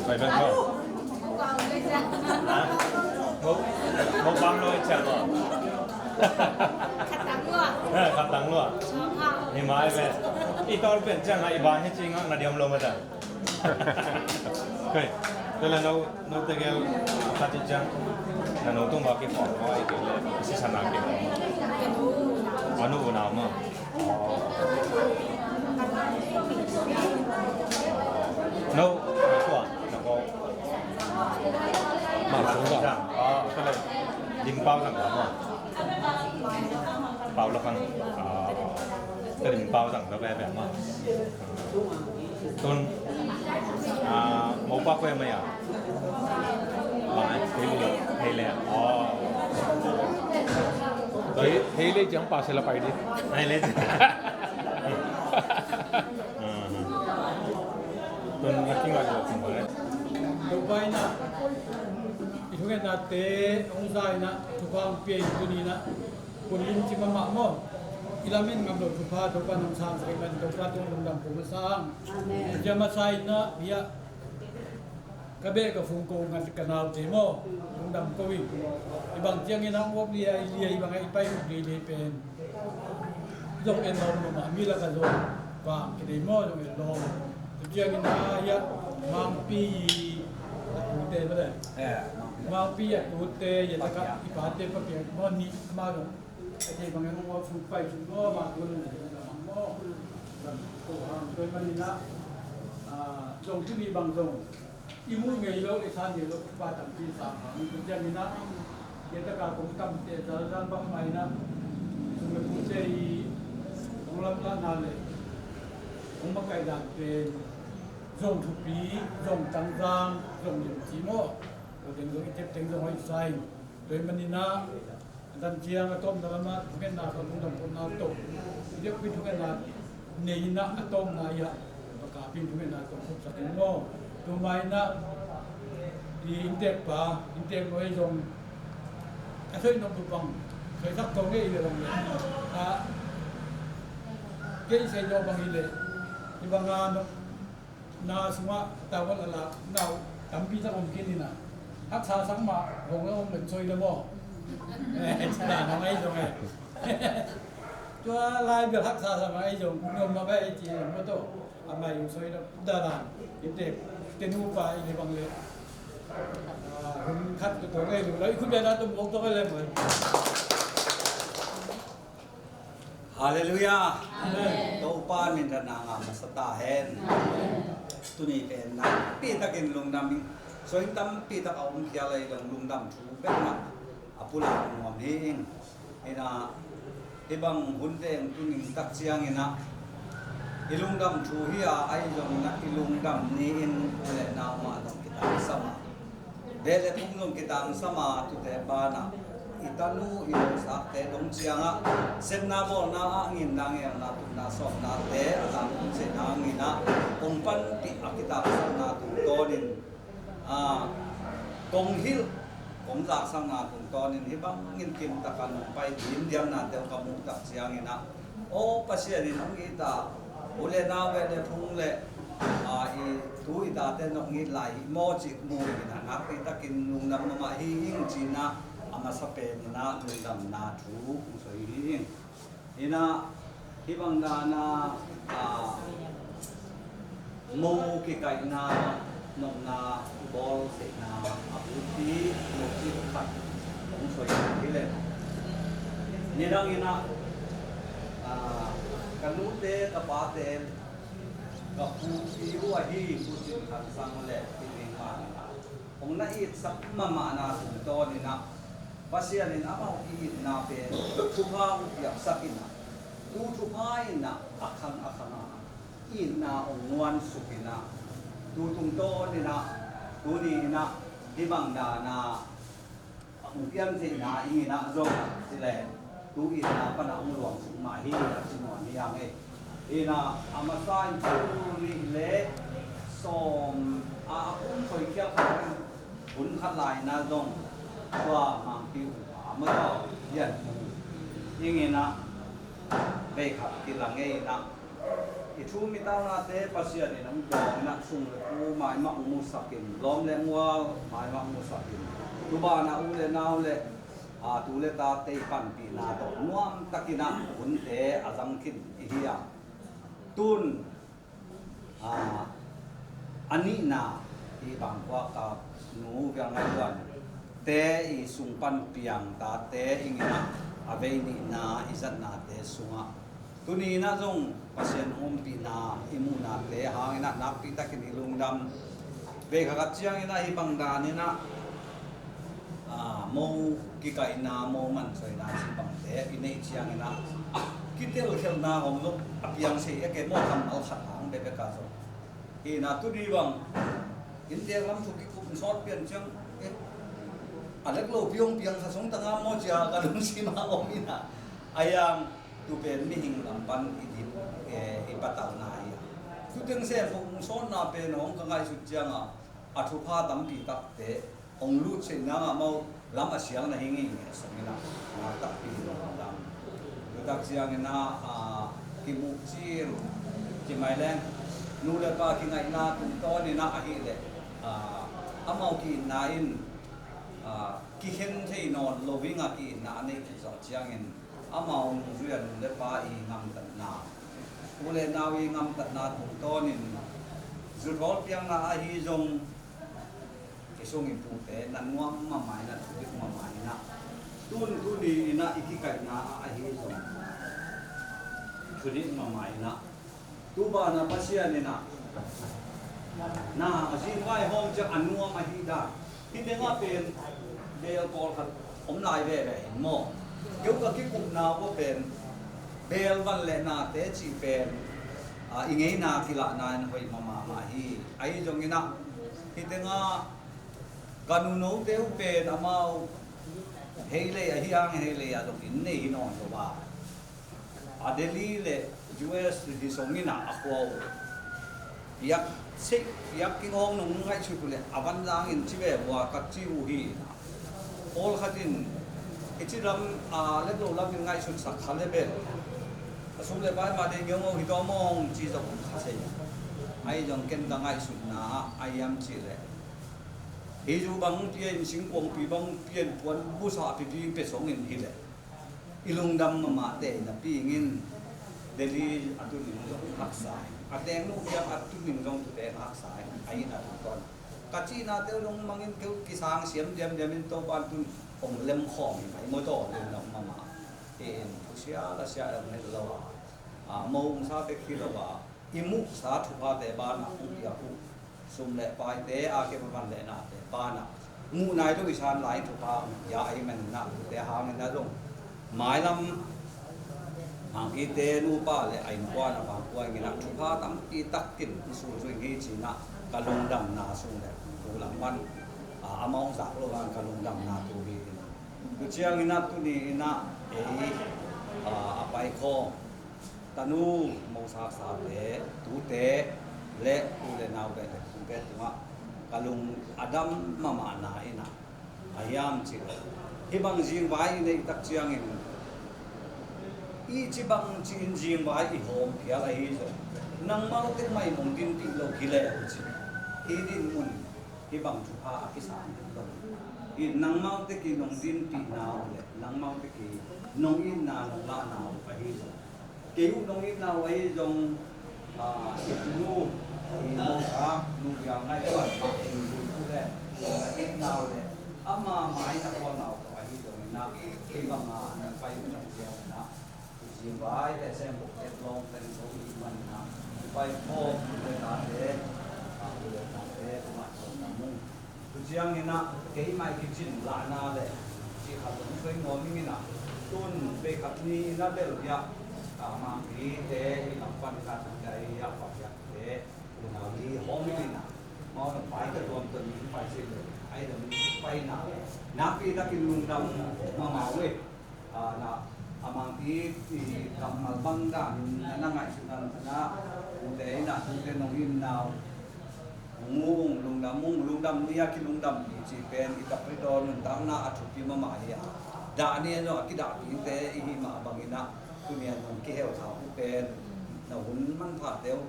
ไปแบงคอก một băm luôn chẳng bỏ khắp tăng luôn thì mà ai về ít to biển chẳng ai bán hết chính là điểm luôn mà ta cái đây là nó tự nhiên phát triển chẳng là nó tung vào cái phòng của ai cái sẽ sản phẩm cái mà nó nào mà nó quả nó có mà xuống rồi cái này điểm bao rằng mà bao là phần cái điểm bao rằng nó về về mà tôn một bác quen mày à bạn thấy lẹ thế lấy chẳng pa sẽ là phải đi hay lên tôn nó kinh ngạc được không phải Dubai na ithunge na te ongzai na thupang pe tuni na kunin chi mama mo ilamin ngam lo thupa thopa nam sang sai man thopa tung lum dam pu sang jama sai na bia kabe ka phung ko ngat kanal te mo lum dam ko wi ibang chiang ina ngop lia ibang ai pai ri le pen jong en lo ma mi la ka zo ba ki de mo jong en lo chiang ina ya mang pi te bale mang pi ya te ya ta ka ipate pa ke mo ni ma lo te bang en mo fu pai fu no ma ko ni mo ko han ko man ni na jong tu ni bang jong i mu ngai lo le san ni lo pa tam pi sa ha ni ja ni na ya ta ka ko kam te da ran bang mai na su me pu che i ong lam la na le ong ma kai da pe dòng thủ phí, dòng tăng giang, dòng điểm chí mộ, rồi đến dòng tiếp tiếng dòng hỏi sai, rồi mình na, đàn chiang atom đó mà chúng ta nào còn đồng quân nào tổ, nếu quý chúng ta là này na atom này ya, và cả pin chúng ta là còn không sạch tiếng mộ, tụi mai na đi intake nói dòng, cái thứ nó tụi bằng, cái sắc tông cái gì là cái xe nhau bằng gì đấy, thì bằng nó na semua tawal ala now tampi ta om kinina at sa sang ma hong om men choi le mo Nah, namanya dong ya. Cua lain berhaksa sama itu, nyom apa itu, betul. Ama yang soalnya dalam itu tenu pa ini bangle. Kat tu tu itu, lalu ikut dia tu waktu kali mana. Haleluya. Taupan minta nanga masatahen. Tu ni pen na pi takin lungdam soing tam pi tak aum kialai lungdam tu ben apula ngom hing ina ibang hunteng tuning tak siang ina ilungdam thu hiya ai jong na ilungdam ni in le na ma dong kita sama bele punglong kita sama tu te bana itanu ilo sa te dong sianga sen na mo na angin dang yang na tu na so na te alam se na ngina umpan ti akita sa na tu tonin kong hilผมจากสำนักองค์กรนี้บางเงินกินตะกันไปดินเดียมนาเดียวกับมุกตักเสียงนี่นะโอ้ปัสยานี่น้องกีตาโอเลนาเวเนพุงเลอีทุยตาเต้นน้องกีไหลโมจิกมูนี่นะนักกีตากินลุงดำมาหิ้งจีนะอามาสเปนนี่นะลุงดำนาถูสวยหิ้งนี่นะที่บางดานะมูกิไก่นานงนาบอลเสนาอาบุตีโมจิขัดของสวยที่เล่นนี่ดังนี้นะกันนู้เตะกับปาเตะกับผู้ที่รู้ว่าที่ผู้จิตขัดสังเล่ที่เองมาของนั่นอีกสักมานาถึงตอนนี้นะภาษาเนี่ยนะเอาอีกนาเป็นทุพาอุปยาสักินะทุพาอินะอักขันนะอินาองนวลสุกินะดูตรงโตนี่นะดูนี่นะที่บางดานาอุปยามสินาอีนะจงสิแลดูอีนะปนะองหลวงสุมาฮีสิมอนนี่ยังอีนะอามาซานจูริเลสมอุ้มคอยเกี่ยวกับบุญขัดลายนะจงว่ามังปิวเมื่อเย็นยังไงนะไปขับกินหลังไงนะชูมิตานาเตปัสยานี่น้ำดองนักสุ่งเลยกูหมายมักมุสักินล้อมแรงว่าหมายมักมุสักินตุบานาอุเลนาอุเลตุเลตาเตปันปีนาตนวมตะกินะหุ่นเตอาจังคินอิฮิยาตุนอันนี้นาที่บางว่ากับหนูยังไงวันเตอีสุงปันเปียงตาเตอิงนะอเวนีนาอิจันนาเตสุงะตุนีนะจงปัสยันอมปีนาอิมูนาเตหางนะนักปีตะกินลุงดำเวขัดเจียงนะฮิบังดานี่นะโมกิกายนาโมมันสวยนาสิบังเตอินเนเจียงนะคิดเตลเขลนาของลูกอภิยังเสียเกมอทำเอาขัดหางเบเบกาโซอีนาตุนีบังอินเดียลำสุกิคุมซอดเปลี่ยนเชียงอะไรก็เพียงเพียงสะสมตั้งโมเจียกันลุงสิมาอมินะอายังtu pen mi hing lampan idip ipataw na iya tu teng se fong son na pen ong ka ngai su chianga athu pha tam pi tak te ong lu che na nga mau lam asiang na hingi samina na ta pi lo dam tu tak chiang na ki mu chir ki mai len nu le pa ki ngai na tu to ni na a hi le amau ki na in ki hen thei non loving a ki na nei ki zo chiang in amau nuyan le pa I ngam tat na ule nawi ngam tat na tung tonin zurol piang na a hi jong kisong ipu te nan ngam ma mai na tu ma mai na tun ni na ikikai na a hi jong thuni ma mai na tu ba na pasia ni na asin vai hom cha anua ma hi da hin de nga pen bel kol khat om lai ve ve mo kiểu cái cục nào có bền bền văn lệ na té chỉ bền ý nghĩ na thì lại na hồi mà hi ấy giống như nào thì tiếng gần nấu téo bền à mau hay lệ hiang hay lệ à đồng in này non rồi bà Delhi lệ US thì sống như nào aqua yak sik yak kinh hong nung ngay chụp lệ avan giang in chỉ về và cắt chiu hi all khatin ichi ram le lo lam ngai sun sak khale be asum le bai ma de ngong hi to mong chi zo kha se ai jong ken da ngai sun na ai am chi le he ju bang tien sing kwong pi bang tien puan bu sa pi pi pe song in hi le ilung dam ma te na pi ngin Delhi atu ning jong hak sai ateng lu ya atu ning jong tu te hak sai ai na tu ton ka chi na te long mangin ke ki sang siam jam in to ban tu ong lem khom mai mo to le na ma en pu sia la sia ne lo mo sa te khi lo wa imu sa thu pa te ba na u ya u sum le pai te a ke ban le na te ba na mu nai to isan lai thu pa ya ai men na te ha men na jong mai lam ang ite nu pa le ai kwa na ba kwa ngi na thu pa tam pi tak kin su su ngi chi na ka long dam na su le tu lam ban among sa lo ban ka long dam na tu hi tu chiang ina tu ni na apai kho tanu mo sa sa te tu te le tu le nau be le tu be tu ma kalung adam mama na ina ayam chi hi bang jing vai nei tak chiang in i chi bang chin jing vai i hom phia lai hi so nang mau te mai mong tin ti lo ki le chi hi din mun hi bang chu pha ki sa to i nang mau te ki nong din ti na le nang mau te ki nong in na nong la na pa hi so ke u nong in na wai jong nu mo sa nu ya ngai ba ma nu le in na le ama mai na ko na ko hi so na ke ba ma na pai na ya na jing vai le sem bo ke long ten so i man na pai ko le na le le na le ma so na mu tu chiang ni na ke mai ki chin la na le chi kha dong sai ngo mi na tun be khat ni na le ya ma ki te na pan ka ta dai ya pa ya te na ni ho mi na mo na pai ka rom tu ni pai se le ai da pai na pi ta ki lung dam ma we na amang ti kamal bangga na ngai sunan na ute na ute nong in now mung lung dam ni ya ki lung dam ni chi pen i kap ri don dam na athu pi ma ma ya da ni no ki da pi te i ma bangina tu ni nong ki hel tha pen na hun man pha deu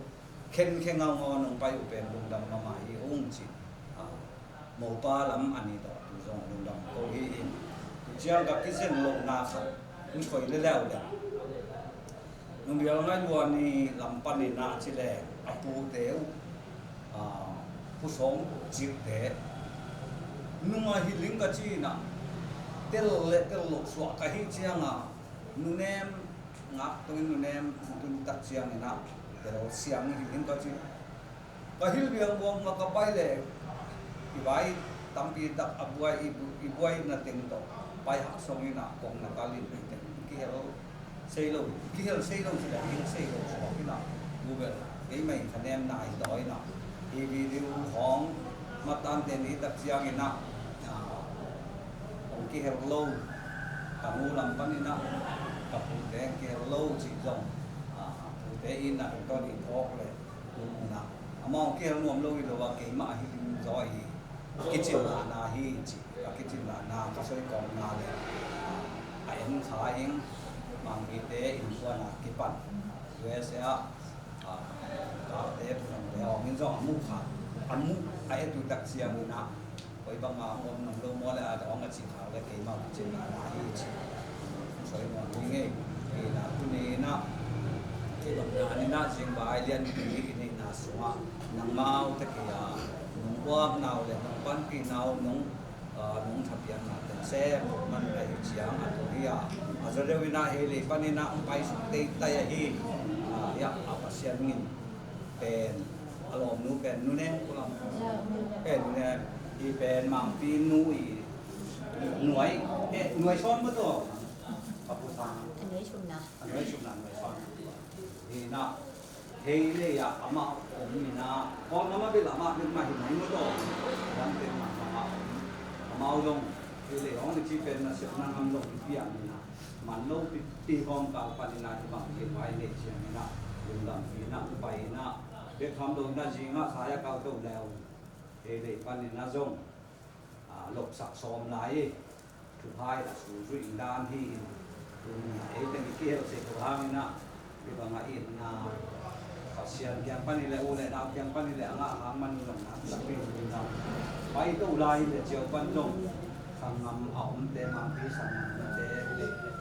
ken ngau ngo nong pai u pen lung dam ma ma hi ong chi mo pa lam ani to tu jong lung dam ko hi chiang ka ki sen lo na kha ni khoi le lao da nung dia ngai luan ni lampan ni na chi le apu teu pu song chi te nung a hi ling ka chi na tel lo swa ka hi chiang a nu nem ngak tu nu nem tun tak chiang ni na tel siang hi ling ka chi ka hil biang bong ma ka pai le i bai tampi tak abuai i buai na ting to pai hak song ni na kong na kalin te ki hel sei lo chi la ki sei lo so ki na bu be cái mày thằng em này đói nọ thì video hóng mà tan tiền đi tập chiang như nào cái heo lâu cả mua làm con đi nào cả phụ tế cái heo lâu chỉ dùng phụ tế in là chúng tôi đi thóc này cũng nào mong cái heo nuông lâu thì là cái mà hi rồi cái chuyện là na hi chỉ cái chuyện là na cái số còn na này anh khai anh mang cái tế in qua là cái bản rồi sẽ ka te le ong in zo mu kha amu ai tu tak siang na koi bang ma om nong lo mo la da ong chi kha le ke ma chi na na hi chi soi mo ni nge ke na tu ni na ke bang na ni na jing ba ai lian ni ni na suwa nang mau te ke ya nong wa nau le nong pan pi nau nong thapian na te se man ai chiang a to ya a zo de na he le pan ni na ong pai su te ta ya hi ya apa sian ngin pen alom nu pen nu ne kulam pen nu ne i pen mam pi nu i nuai son ma to apu sa nuai chum na nuai son i na he le ya ama om ni na kon ma be la ma ni ma hi mai ma to dan te ma ma long he le ong ni chi pen na se na ngam long pi an ni na man lo pi hom ka pa ni na ti ba ke vai le chiang ni na lung dam pi na pai na de tham do na jinga saya ka to leo e le pan ni na zong lok sak som lai tu hai la su ju in dan hi tu e te ki he se ko ha na ke ba ma in na เขาเสียนยังปันนี่แหละโอเลยนะยังปันนี่แหละงาหางมันลงนะสักปีนึงนะไปตู้ลายเลยเจียวปันลงทางงำเอาเต็มมาพิสันเตะ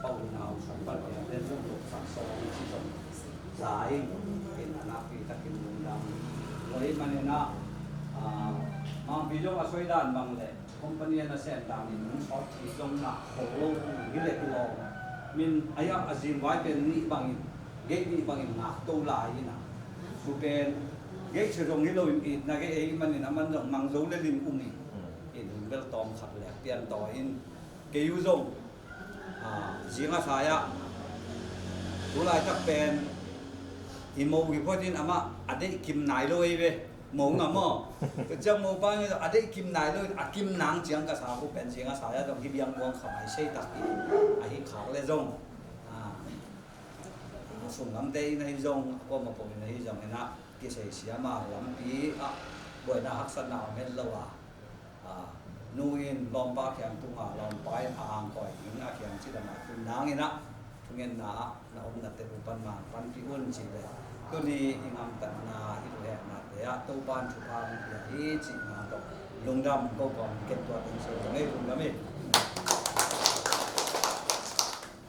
เป่าหนาวสัมปันเต็มลงตกสังสองที่สองสายเป็นอนาปีตะกินมุนดำเลยมันเนี่ยนะมาพิจารณาช่วยด้านบางเลยคอมพานีน่ะเส้นตามนี่มันชอบที่ตรงหนักโหนี่เลยตัวมินอายะอาซิมไว้เป็นนี่บางเกตนี่บางหนักตู้ลายนะสุเป็นเกตเฉลงนี่เราอินนะเกตเองมันนี่นะมันมังโซเลลิมอุ้มนี่อินเบลตอมขัดแหลกเปลี่ยนต่ออินเกยูซงเสียงอาสายะตู้ลายจะเป็นอิโมกิพอดินอามาอันนี้กิมไหนเลยเว้ยหมงอ่ะมั้งก็จะมองไปนี่อันนี้กิมไหนเลยอันกิมหนังเจียงก็สาวเป็นเสียงอาสายะต้องกิมยังวงขายใช่ตักอีอันนี้ขาวเลยซงส่งลำเตยในซงก็มาปนในซงนะกิเสียมาลำปีบ่อยนะฮักษณะเม็ดละว่านูอินลอมปาแข็งตุ้งลอมไปอ่างก่อยหินอาแข็งที่ดมาคุณนางนี่นะทุกเงินนะอมนัดเตปุปันมาปันพิอุ่นสิเลยก็นี่อิงอัมตันนาอิเลนะเดียตัวบ้านชุพานเดียอีจินาตกลงดำก็ก่อนเก็บตัวเป็นเสือไม่ลงดำเอง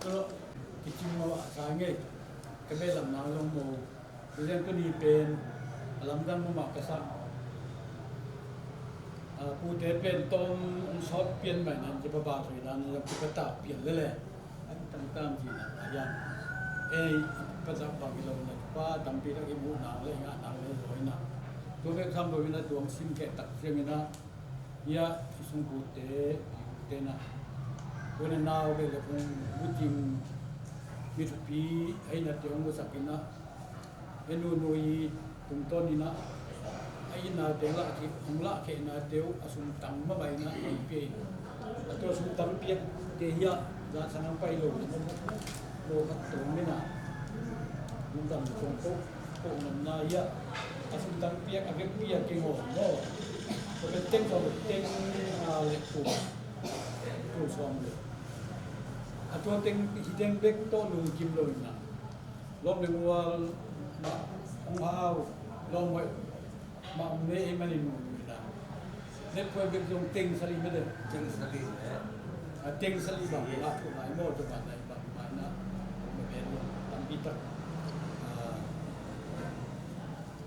ก็จริงๆว่าสายเงี้ยก็ไม่ลำน้ำลงโมเรื่องก็นี่เป็นลำดันมุมักกษัตริย์ผู้เทศเป็นต้นชอบเปลี่ยนใหม่นั้นจะประบาดสุดนั้นจะพิกตาเปลี่ยนเลยแหละต่างๆที่นั่นอย่างภาษาบางกิโลเนี่ยว่าตำปีตะกี้มูหนาวเลยงานหนาวเลยสวยนะตัวเด็กทำโดยนะตัวซิมแกตักเสียงนะยาที่สมบูรณ์เตนะวันนั้นหนาวไปเลยคงบุจิมมีทุกปีให้นัดเดียวมุสักกินนะเอ็นนูยตรงต้นนี่นะไอ้นาเดียวละที่ของละแค่นาเดียวอสุนตังมาใบนะไอ้เปียตัวสุนตังเปียเทียจะสนามไปโลโลกัดตัวไม่น่ะลุงดำตรงโต๊ะโต๊ะนั่นนายะอสุนตังเปียกับเปียเก่งโง่โน่เป็นเต็งตัวเต็งเล็กตัวซ้อมเลยตัวเต็งที่เต็งเล็กโตลุงกิมเลยนะลองหนึ่งว่าของเขาลองไว้มาเมื่อมันนี่นู่นนะเล็กเพื่อเป็นตรงเต็งสลีไม่ได้เต็งสลีเต็งสลีบางละตัวไหนโม่ตัวไหนบางมันนะมันเป็นตั้งปีตัก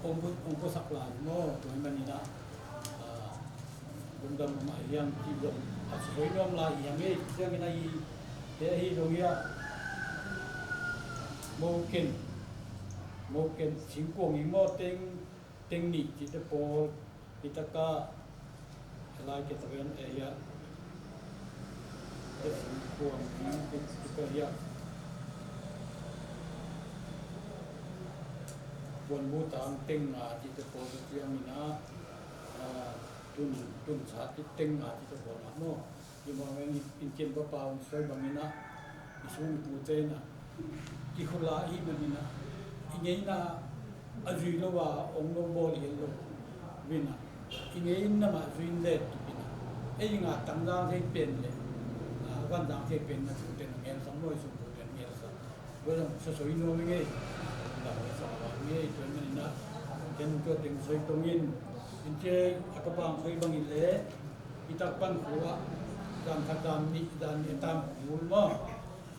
องค์สักลายโม่ตัวมันนี่นะลุงดำมาอย่างที่ลงสวยงามลายอย่างนี้เรื่องอะไรเดี๋ยวให้ตรงนี้โมเกนสิงกวงอีโมเต็งนี่จิตโปอิตากาลายเกตเวนเอียสิงกวงนี่เป็นจิตเอียบนบูตางเต็งอาจิตโปเจียมินะตุนสาธิตเต็งอาจิตโปนะโมที่มองเห็นอินเจนปะปาวสวยบางนี่นะอิสุนปูเจนะที่คนละอีมันนี่นะอิงเงินนะอาจุยโลว่าองค์โนบอลีโลวินะอิงเงินนะมาจุยเล็ดตุบินะไอ้ยังอ่ะตั้งดาวที่เป็นเลยวันดาวที่เป็นนะสุดเป็นเงินสองร้อยสุดเป็นเงินสักเวลาสวยๆโน้นไงดาวสองร้อยไงตัวมันนะเห็นตัวถึงสวยตรงนี้อินเจอักบางสวยบางอีเล่อิตาปันหัวตามขัดตามนี่ตามตามหูล้อ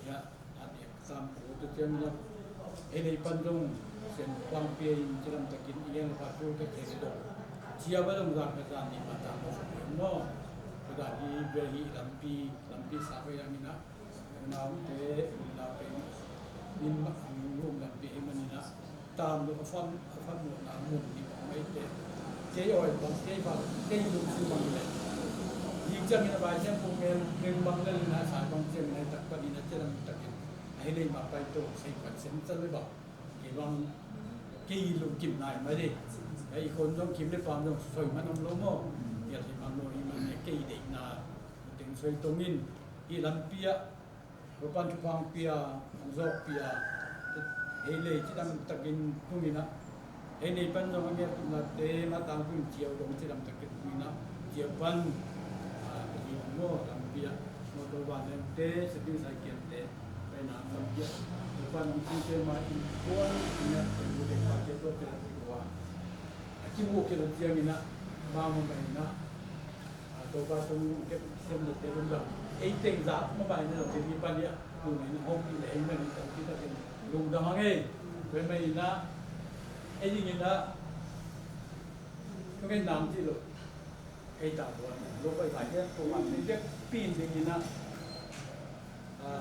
เนี่ยอันนี้ตามหูตัวเจ้านี่เอเลปันตรงเส้นความเพียรจะทำตะกินเองพาตัวก็เทศดเชียร์ว่าต้องการการนี่มาตามหัวล้อกระดาษที่เบลีลำปีสาวอย่างนี้นะน้ำเตะน้ำเป็นนิมลุ่มลำปีมันนี่นะตามดูฟันหมดน้ำหมดนี่ไม่เตะเจ๊อ้อยบางเจ๊บางเจ๊ยุ่งซื้อบางเลยยิ่งจะมีระบายเช่นพวกเงินบางเรื่องนะสายบางเช่นในตักปนินะเจริญตักให้เลยมาไปตัวใส่ปัดเส้นจะเลยบอกกี่วันกี่ลูกกิมนายไม่ได้ไอ้คนต้องกิมได้ความต้องสวยมันต้องล้มอย่าที่มันโน่นมันกี่เด็กนาถึงสวยตรงนี้อีลำเปียรูปันชุพังเปียองศเปียเฮเลยที่ทำตะกินตรงนี้นะเฮนี่เป็นตรงนี้มาเตะมาตามคุณเจียวตรงที่ทำตะกินตรงนี้นะเจียวปันที่โม่ลำเปียโม่ตัวบ้านเตะสติสายเกียร์เตะไป na dia depan kita mai puan ina boleh pakai tu keluar aki mo ke dia mina ba mo na atau ba tu ke semua terunda teng za mo ba ni jadi pan dia tu ni hom ni le ina ni kita ke lung dah ngai pe mai na ni na ko ke nam ji lo ta bo lo ko ba ke to ma ni dia pin ni na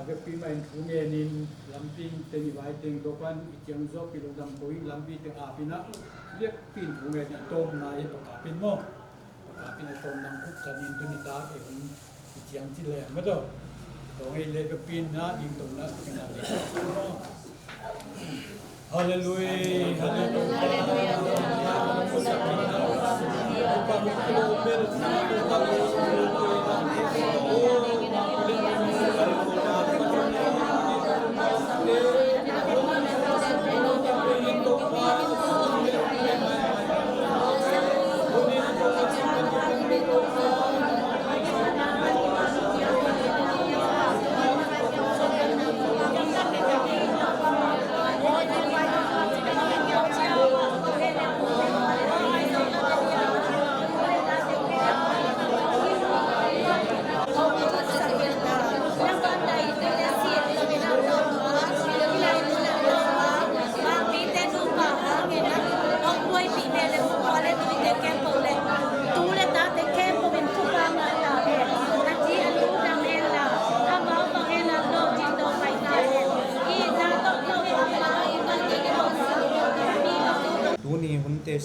เว็บปีใหม่ทุเงนินลำปิงเตนิไว้เต็งตัวกันอีเจียงโซปีลงดำปุยลำปีเต็งอาปินะเรียกปีนทุเงนินโตมนายประกาศเป็นโม่ประกาศเป็นโตมนำคุกจันินตุนิตาเองอีเจียงที่แหลมไม่ต้องตัวเอเลกับปีนนะยิงตรงนั้นเป็นอะไรฮาเลลูยาฮาเลลูยาฮาเลลูยาพุทธบิดาพระบิดาเบลซีพระบิดาโอ้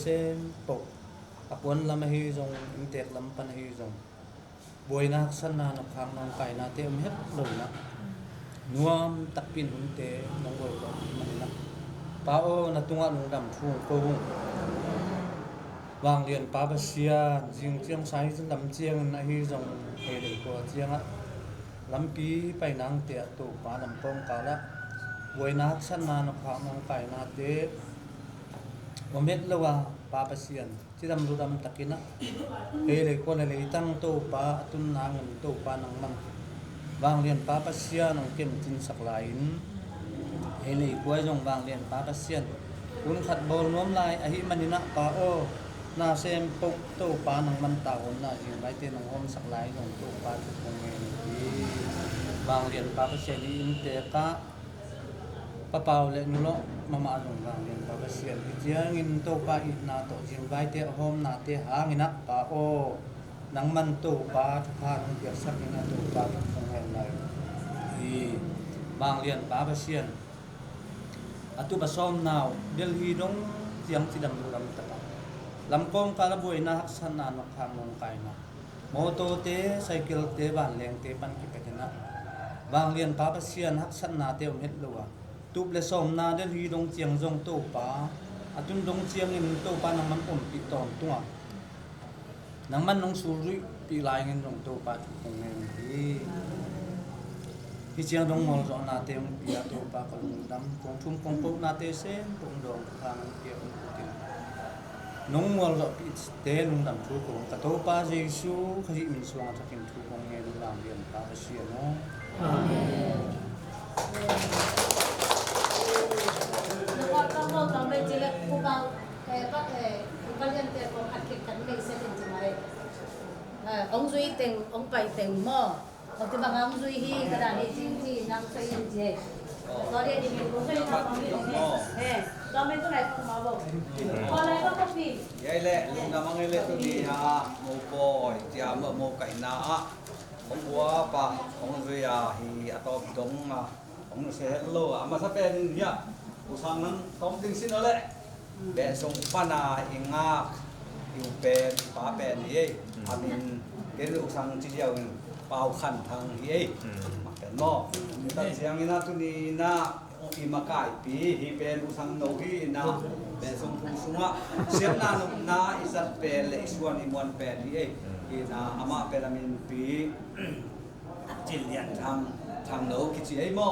เส้นปกอักวนลำหิจงอินเตกลำปันหิจงบวยนักสันนานักขังน้องไก่นาเตอมเฮ็ดเลยนะนวมตักปินหุ่นเตน้องบวยก็มันนะป้าโอนาตุงะลงดำทุ่งโกงวางเรียนป้าบเสียจิงเจียงสายจนลำเจียงนาหิจงเฮเลก็เจียงอะลำปีไปนางเตะตูป้าลำปงกาละบวยนักสันนานักขังน้องไก่นาเตว่าเม็ดละว่าปลาปะเสียนที่ดำรูดำตะกินะเฮเลยคนเลยตั้งโตปลาตุนนางเงินโตปลานังมันวางเรียนปลาปะเสียนองเก็มจินสักหลายเฮเลยกวยจงวางเรียนปลาปะเสียนคุณขัดบอลน้อมลายอหิมันนี่นะปลาโอนาเซมปกโตปลานังมันตาวนน่ะยิงไว้เตนองหอมสักหลายของโตปลาทุกองเงินที่วางเรียนปลาปะเสียนอินเตกะปะเปาเลนุโลมามาลงวางเรียนปะเสียนเจียงินโตปาอินาโตจิงไว้เตหอมนาเตหางินะปาโอนังมันโตปาทุพานเปียสักงินะโตปาคงแห่งไหนอีบางเรียนปะเสียนอตุบะซอมนาวเดลฮีดงเจียงสิดำดูลำตะลำกองกาลบวยนะฮักษณานกทางลงไกนะโมโตเตไซเคิลเตบ้านแรงเตปันกิเปตนะบางเรียนปะเสียนฮักษณาเตอเม็ดลัวตุบเลสอมนาเดลีดงเจียงจงโตปาอตุนดงเจียงอินโตปานังมันอมปิตอนตัวนังมันนงสุริปีลายเงินจงโตปาทุกงเงินที่เจียงดงมอลจอนาเตมปียโตปากลุงดำคงทุ่มคงปกนาเตเซนคงดองทางเกี่ยวตินงมอลจอปีเตลุงดำทุกงกะโตปาเจซูขจิมินสวงทักินทุกงเงินลามเรียนปาเสียเนาะอาเมนก็ตอนไปเจอผู้เบาก็ก็เรียนแต่ของอัดเก็บกันไม่เสร็จจริงไหมองจุยเต็งองไปเต็งหม้อองที่บางองจุยฮีกระดานจริงที่นำใส่ยินเจตอนเรียนที่มีรู้ใช่ไหมครับตอนไม่ตัวไหนของมาบอกตอนไหนก็ต้องปียัยเละลุงน้ำมันเละตัวนี้ฮะโมโกยเจียมโมไก่นาของบัวปะของจุยฮีอัตตงมาของเสโลมาถ้าเป็นเนี่ยอุสังนั้นต้องดึงสินอะไรแบะส่งปานาอิงาอิงเป็นป้าเป็นเอ้อามินเกลืออุสังที่เดียวเป่าขันทางเอ้มาเป็นหม้อตั้งเสียงนะตุนีนะอิมากายปีฮีเป็นอุสังโนฮีนะเป็นส่งผู้สูงอ่ะเสียงนานุนาอิสัตเป็นเลส่วนอิมวนเป็นเอ้ฮีนะอามาเป็นอามินปีจิลเลียนทางโนกิจิไอหม้อ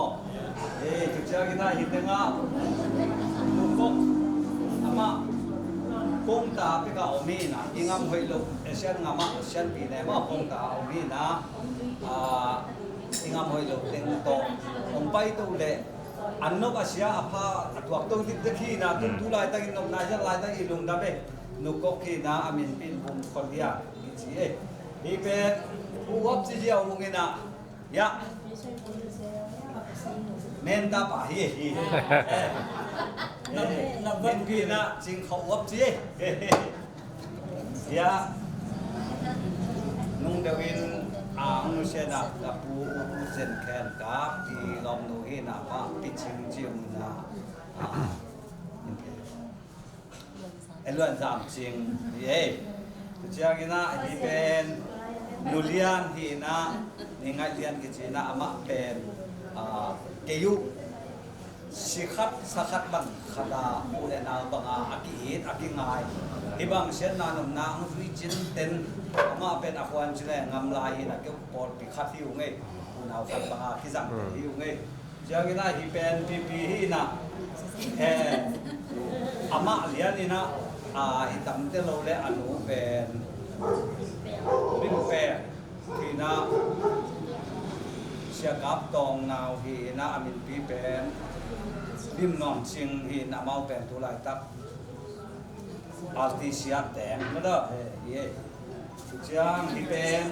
จุดเจ้ากินได้หินเต็งอ่ะลุงก็อามาปงตาไปกับอมีนะยิงอ้ำหอยลุกเอเชียนงามาเอเชียนปีไหนมาปงตาอมีนะ ingam hoi lo teng to ong pai tu le an nok asia apha atwak to dik de khi na tu lai ta in nok na ja lai ta ilung da be nu ko khi na amin pin bum kholia ki chi e hi pe u wap chi jiao lu nge na ya men ta pa hi hi na ben ki na jing khau wap chi ya nung dawin ang sena da pu zen khen ka ti lom no he na pa pi ching chiu na luan zam ching ye chiang ina hi pen nulian hi na ni ngai lian ki china ama pen keyu sikhat sakhat ban khada ule na banga akit akingai ibang sen na nom na ang zui chin ten ama pen akwan chile ngam lai na ke por pi khat hiu nge unau khat banga ki jang hiu nge jang ina hi pen pp hi na ama lian ina hitam te lo le anu pen bim pe ki na sia kap tong nau hi na amin pi pen bim non ching hi na mau pen tu lai tak artisia teng ma da ye chiang hi pen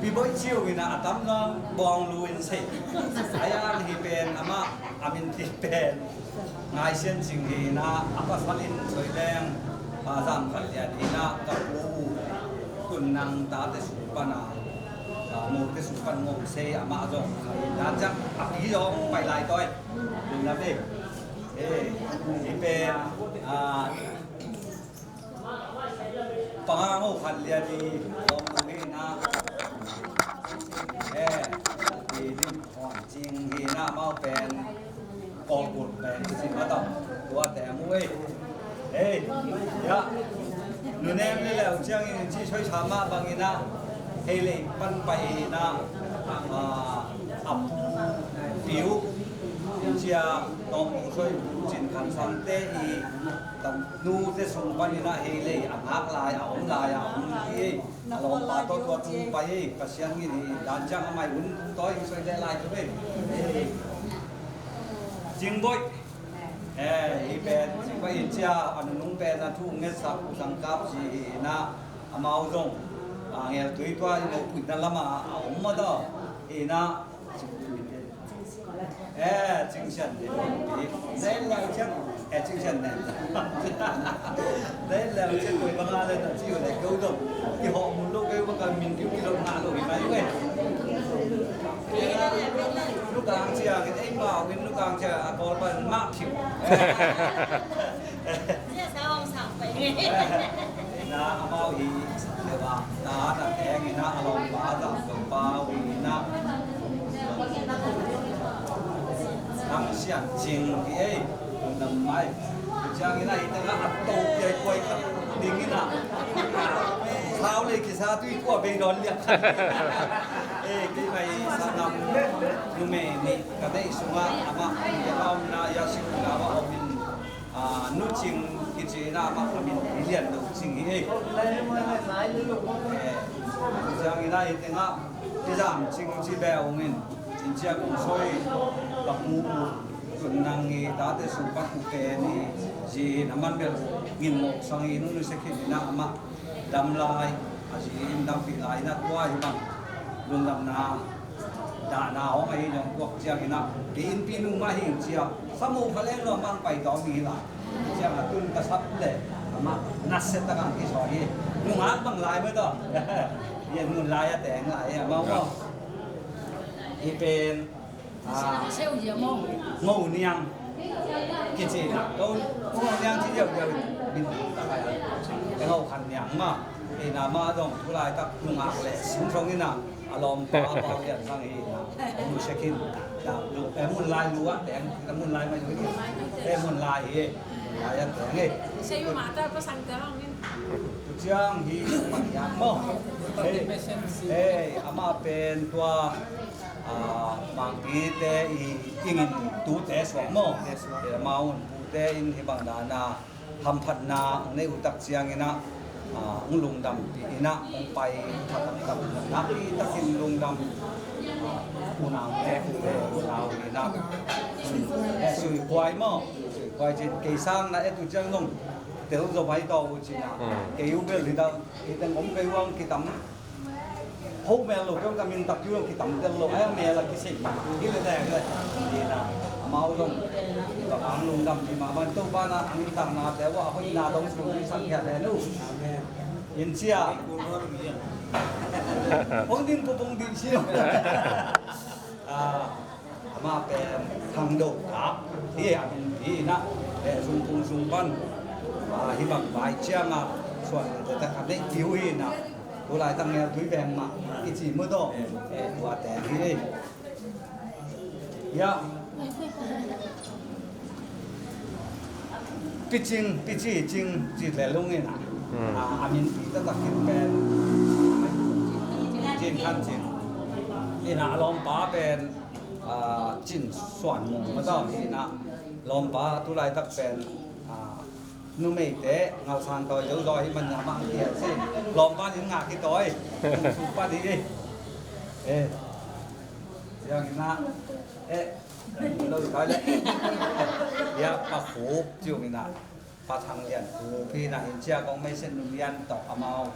pi boi chiu wi na atam na bong luin sei ayan hi pen ama amin ti pen ngai sian ching hi na apa salin choi leng pa jam khat ya ni na ka pu kun nang ta te su pa na mo te su pan ngom se ama zo dan chắc api zo pai lai toi đừng làm đi hi pen pa ngô khat ya ni om ni na thì dim hon ching hi na mau pen còn cột pen chi ma tao tua te mu ya nu nem le lao chiang in chi choi cha ma bang ina he le pan pai na ap piu chia tong choi chin kan sam te i tam nu te sung pan ina he le ang hak lai a om lai a om ki lom pa to to tu pai pasian ni dan chang mai un toi soi de lai tu be jing boy hi pen jing boy chia an nung pen na thu nge sa sang kap ji na amao dong ngel tui twa mo pui na lama om ma da na chính sân thì đấy là chất chính sân này đấy là chất tuổi băng lên là chịu để câu động thì họ một lúc cái băng mình cứu cái đồng hạ rồi mấy người lúc càng chia cái anh bảo cái lúc càng chia có phần mạo chịu sao ông sẵn vậy na mau hi để bà na là thế người na lòng bà rằng đồng bao vì na ang sian ching ki nam mai chang ina ita at to ke koi ka ding ina khao le ki sa tui ko be don liak ki mai sa nam nu me ni ka dei sunga ama ya na ya sing na wa omin nu ching ki chi na ma amin lian do ching hi chang ina ita nga ti jam ching chi be ongin chia cũng soi bạc mu tuần năng nghi đã tới sự bắt cụ kề ni gì nằm ăn bèo nghìn một sang nghi nó sẽ khi bị nặng mà đâm lại gì đâm bị lại nát qua như bằng luôn làm na đã nào hay trong cuộc chia cái nào cái in pin mà hiện chia sắp một phát lên rồi mang bài đó mì lại chia là tuần cả sắp để mà nát sẽ ta càng cái sỏi gì nung ác bằng lại mới đó hiện nguồn lại tẻ lại mau không hi pen ngô niang ki chi na to ngô niang chi deu deu bin ta kai cái ngô khan niang ma e na ma dong tu lai tak tu ngak le sim thong ina alom pa pa lian sang hi na mu sekin da lu e mun lai lu a teng ta mun lai ma yu ki e mun lai e lai ya teng e sei ma ta pa sang ta long tu chiang hi ma ya mo ama pen tua mang pi te ingin tu te swang mo maun pu te in hi bang da na ham phat na nei utak chiang ina องลุงดำปีนะองไปทับดำนักที่ตะกินลุงดำผู้นางแม่ผู้แม่ผู้นางนี่นะสุยควายมั้งสุยควายจีเกสร้างนะตุจังนงเดี๋ยวจะไปต่อจีนะเกี่ยวกับเรื่องที่ผมไปว่างกิตำhô mẹ lục trong mình tập trung thì tầm chân lục ấy mẹ là cái gì cái lời này rồi thì là mau luôn và ăn luôn đầm thì mà mình tu ba na mình tặng na để vào hơi na đông xuống đi sang nhà này luôn yên chia bông tin của bông tin chia mà về thằng đầu cả thì ăn thì na để dùng ban và hy vọng vài chiang àส่วนแต่ถ้าได้คิวอีนะตัวลายตั้งแนวตุ้ยแบงมาอีจีมือโตตัวแต่ที่นี่ยะปิจิงจิแลลุงนี่นะอามินปีตั้งแต่กินเป็นจินคันจินนี่นะลอมป้าเป็นจินส่วนมุมมาต่อนี่นะลอมป้าตัวลายตั้งเป็นnu mày té ngào sàn tỏi dấu rồi mình nhà bạn thì xí lòm ba những ngạc cái tỏi sụp ba đi ê giờ na ê đâu cái đấy ya ba khổ chiều mình na ba thằng liền khi na hiện chia con mấy sen nụ liên tỏ amao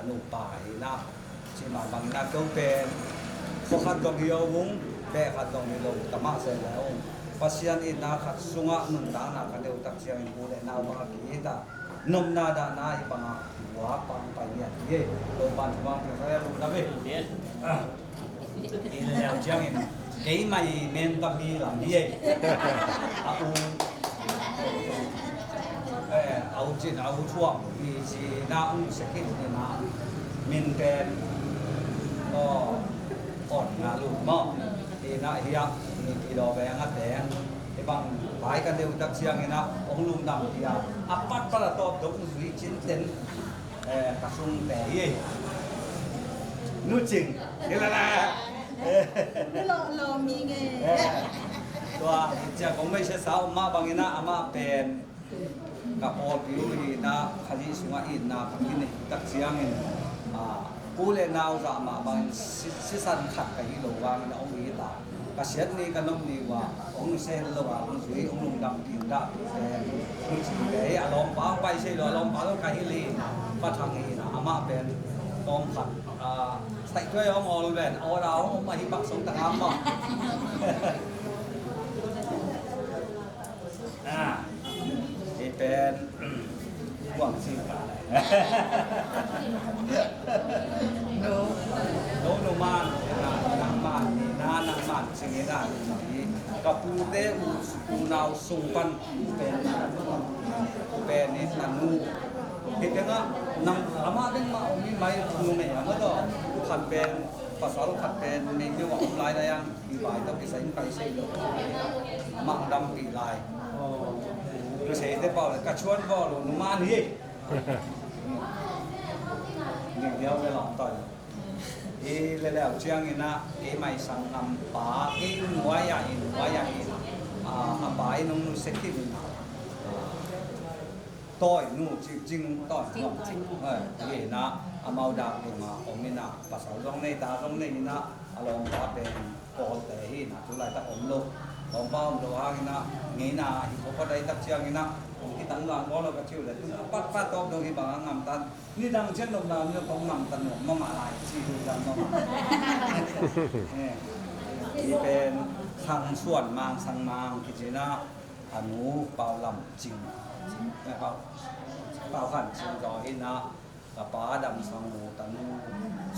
nụ bài na chỉ mà bằng na câu về khó khăn trong nhiều vùng bé khăn trong nhiều tầm mát sẽ là ông pasien ina khat sunga nun da na ka deu tak chiang bu le na ba ki ta nom na da na I panga wa pang pa ya ye lo ban bang ka ya lu na be ina ya chiang in ke mai men ta mi la ni ye au chin au chuang mi chi na se kin ni na min ten o on na lu mo ina hiya ni ki do be ngat de e bang bai kan deu tak siang ina ong lum dam dia apat para top dok sui chin ten ka sung te ye nu ching ni la la lo mi nge ตัวจะคงไม่ใช่สาวมาบางเงินอามาเป็นกับพอผิวดีนะขยี้สงอินนะกับที่นี่ตักเสียงเงินผู้เล่นนาวจะมาบางสิสันขัดกับฮิโลวางนะองค์นี้ตากระเสียนี่กันน้องนี่ว่าองค์เซนระหว่างองค์สุยองค์ลุงดำกินได้แต่ลุงสิงห์อารมณ์ป้าไปใช่หรออารมณ์ป้าต้องการฮิลีป้าทางนี้นะอามาเป็นตอมขัดใส่ช่วยเอาหมอลูเบนเอาเรามาฮิบักสงตะกามมาที่เป็นหวังสิ่งอะไรโนมานนางมานนี่นางมานสิ่งนี้ได้ที่กับปูเตอูนาวสุงปันเป็นนี่นันนูที่เป็นอ่ะนางอามาเป็นมามีไม่นูเมียมาต่อขัดเป็นภาษาเราขัดเป็นมีเกี่ยวกับลายได้ยังปีใบต้องไปใส่ไปใส่ดอกมังดำปีลายก็ใช้ได้เปล่าเลยกระชวนบ่หลงมานี่หนึ่งเดียวเลยหลงต่อยแล้วเชียงอินะไม่สังนำป่าหัวยาอินป่านุ่งเซ็กที่ต่อยนู่จริงต่อยจริงนี่นะอามาดาบมาองนี่นะภาษาตรงในตาตรงในนะอารมณ์ว่าเป็นโกเตหินะทุลายตะอมโลลองบ้าโลหะนี่นะงี้นะอีกพอได้ตักเชียงนี่นะที่ตั้งหลังก็เราก็ชิวเลยปัดตบตรงที่บางงามตันนี่ดังเช่นนมดาวเนี่ยของงามตันหนุ่มมาลายชีดูดังมาที่เป็นทางส่วนมังสังมังกิจนะอนุเป่าลำจริงเป่าขันจริงต่อหินะกับป้าดำสังหูตันู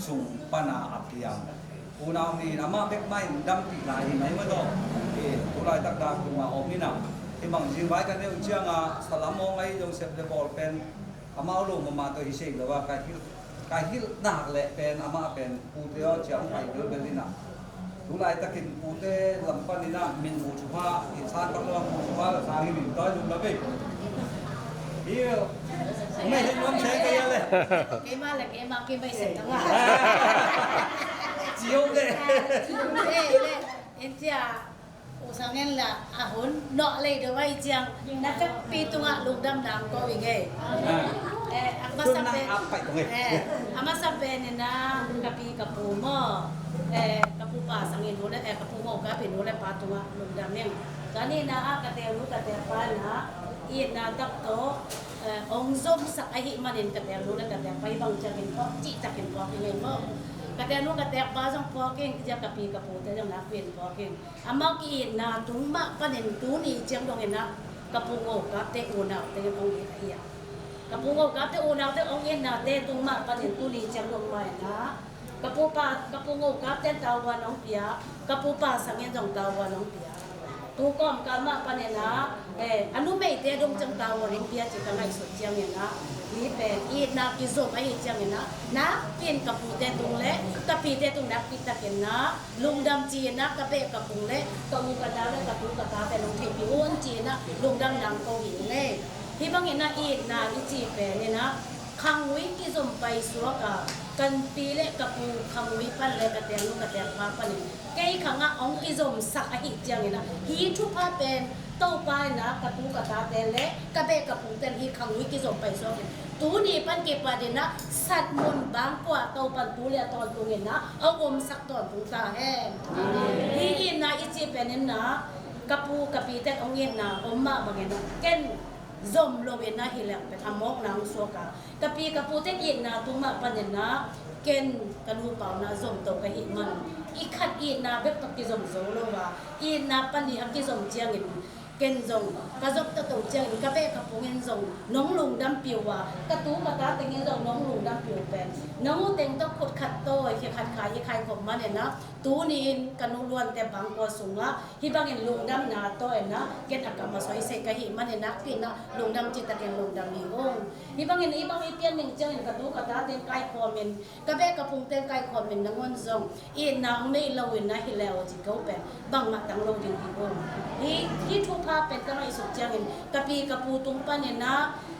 สุงปนาอับยังปูนาวนี่นะมาเป็กไม้ดำปีลายไหนมาต่อตุลายตักดาขึ้นมาออกนี่นะที่บางสิ่งไว้กันเนี่ยเชื่อง่ะสลัมมองไอ้ยงเสพเดบอลเป็นอามาลงมาตัวฮิเชกหรือว่าการที่หนักแหละเป็นอามาเป็นปูเตียวเชียงใหม่เดือดเป็นนี่นะตุลายตะกินปูเตลำปันนี่นะมินมูชุภาอินซานปักลำมูชุภาทางนี้มินต้อยลุงละเบ้เดี๋ยวไม่เห็นน้องใช้กันเลยเกมาเลยเกมาไม่เสร็จทั้งวันจิ๋วเลยเอ็นจ้าโอ้สังเกตละหุ่นเนาะเลยเดี๋ยวไว้จังนักปีตัวลุงดำก็วิ่งไง ama sampai ama sampai ni na kapi kapu mo kapu pa sangin dole kapu mo ka pe dole patunga lundam neng kani na kate lu kate pa na I na tak to ong zom sak ahi manin kate lu na kate pa ibang jakin ko chi takin ko ni mo kate lu kate pa jong po king ja kapi kapu te jong na pen po king ama ki na tungma panen tu ni jeng dong na kapu ngo ka te una te ong ia kapungo kapte unaw te ong ina te tungma panin tuli jang long mai na kapungo kapte tawa nong pia kapupa sangin dong tawa nong pia tu kom kama panena anu mei te dong jang tawa ring pia chi kangai so jang na ni pe I na ki zo ai jang na pin kapu te tung le kapi te tung na pita ken na lungdam chi na kape kapung le kamu kada le kapu kata te long thei pi on chi na lungdam nang ko hin le hi bang ina I na I chi pe ni na khangwi ki zum pai suwa ka kan pi le kapu khangwi pan le ka te lu ka te pa pa ni kei khanga ong ki zum sak a hi jang ina hi thu pa pen to pa na ka tu ka ta te le ka be kapu ten hi khangwi ki zum pai suwa tu ni pan ke pa de na sat mun bang kwa to pan tu le ton tu nge na om sak ton tu ta he hi ina I chi pe ni na kapu kapi te ong yen na omma bang na ken zom lo be na hilak pe amok nang soka kapi kapute I na tuma panen na ken kanu pa na zom to ka hi man I khat I na be to ki zom zo lo wa I na pan ni ki zom chiang in ken zong ka zok ta to chiang ka be ka pungen zong nong lung dam piu wa ka tu ka ta teng zong nong lung dam piu pen nong teng to khut khat to ke khat khai khai khom man na tu ni kanu luan te bang ko sunga hi bang in lung dam na to na ken akama soi se ka hi man na pi na lung dam chi ta ken lung dam ni hong hi bang in ibang ipian ning chang ka tu ka ta ten kai komen ka be ka pung ten kai komen nangon zong I na ong nei lo win na hi leo ji ko pen bang ma tang lo ding hi hong hi thu pa pen ka ngai su chang in kapi kapu tung pa ni na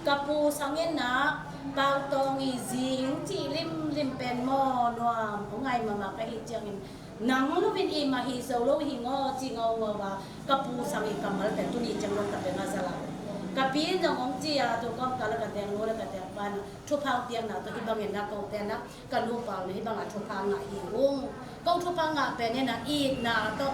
kapu sangin na pau tong I jing chi lim pen mo noam ngai ma ka hi chang in nang lo bin I ma hi so lo hi ngo chi ngo wa kapu sangi kamal pen tu ni chang lo ka pe na sala kapi nang ong chi ya to kom ka la ka teng lo la ka teng pan thu phang tiang na to hi bang en na ko te na ka lu pa ni hi bang a thu phang na hi hong ko thu phang nga pe ne na I na to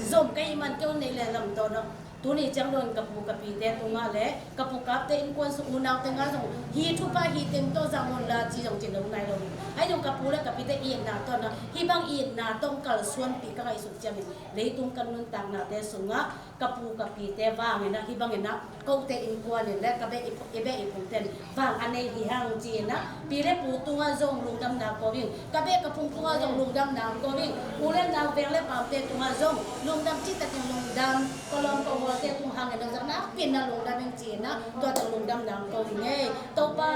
zom kai man ko nei le lam to no tu ni chang don kapu kapi te tu nga le kapu kap te in kon su unaw te nga so hi thu pa hi tem to zamon la chi jong chin dong nai lo ai dong kapu la kapi te I na to na hi bang I na tong kal suan pi ka ai su chang le tung kan nun tang na te sunga kapu kapi te wa nge na hi bang na ko te in kwa le le ka be I be I pu ten wang ane hi hang chi na pi le pu tu nga zong lung dam na ko wing ka be ka pung tu nga zong lung dam na ko wing pu le na ve le pa te tu nga zong lung dam chi ta lung dam ko long ko te tung hang na jang na pin na lung dam chi na to ta lung dam na ko nge to pa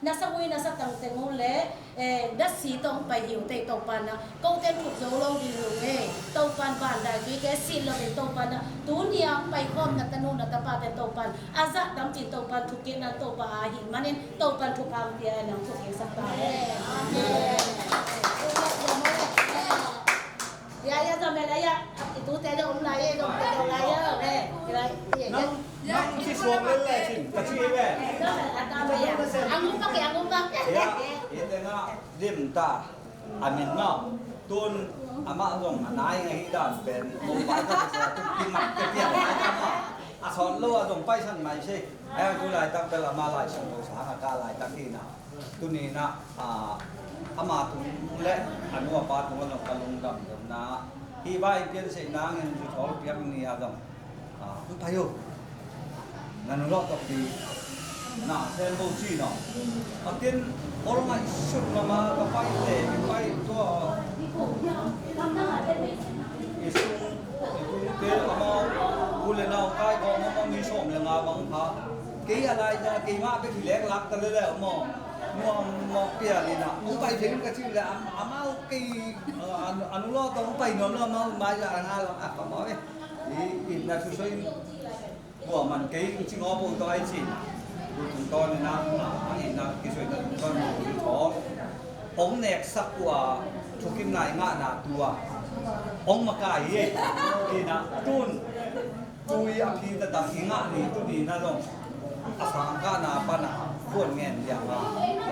na sa wi na sa tang te ngo le da si tong pa hiu te to pa na ko te thu zo lo di lu nge to pan ban da ki ke si lo te to pa na tu niang pai khom na tanu na ta pa te to pan aza dam chi to pan thu ke na to pa hi manin to pan thu pam tia na thu ke sa ta amen ya zamela ya itu te dong na ye dong te dong la ya le nang chi suang le chin ka chi we angu pa ya ite nga dim ta amin no tun ama zong anai ngai dan ben mo pa ta sa tu ki mak ke pia mai ta ma a son lo a zong pai san mai se ai tu lai tak pe la ma lai sang lo sa ka lai tak ki na tu ni na ama tu le anu pa tu no ka lung dam na hi bai pian se nang en ju thol pian ni a dong tu pa yo nanu lo to pi na sen bo chi no a tin all my shoot na ma ka pai te pai to isu ke ama ule na kai ko ma mi som le nga bang pha ke ala ja ke ma be thi lek lak ta le le mo mo pia ni na u pai thing ka chi le ama ke anu lo to u pai no no ma ma ja nga lo a ka mo i na su soi của mình cái chỉ ngó bộ tôi chỉ chúng tôi là anh là cái chuyện là con có ông nẹt sắc của chụp kim này ngã nà tua ông mà cái gì thì là tuôn tôi khi ta đặt cái ngã thì tôi đi na rồi à sáng cả na pa na ควรแง่นอย่างมา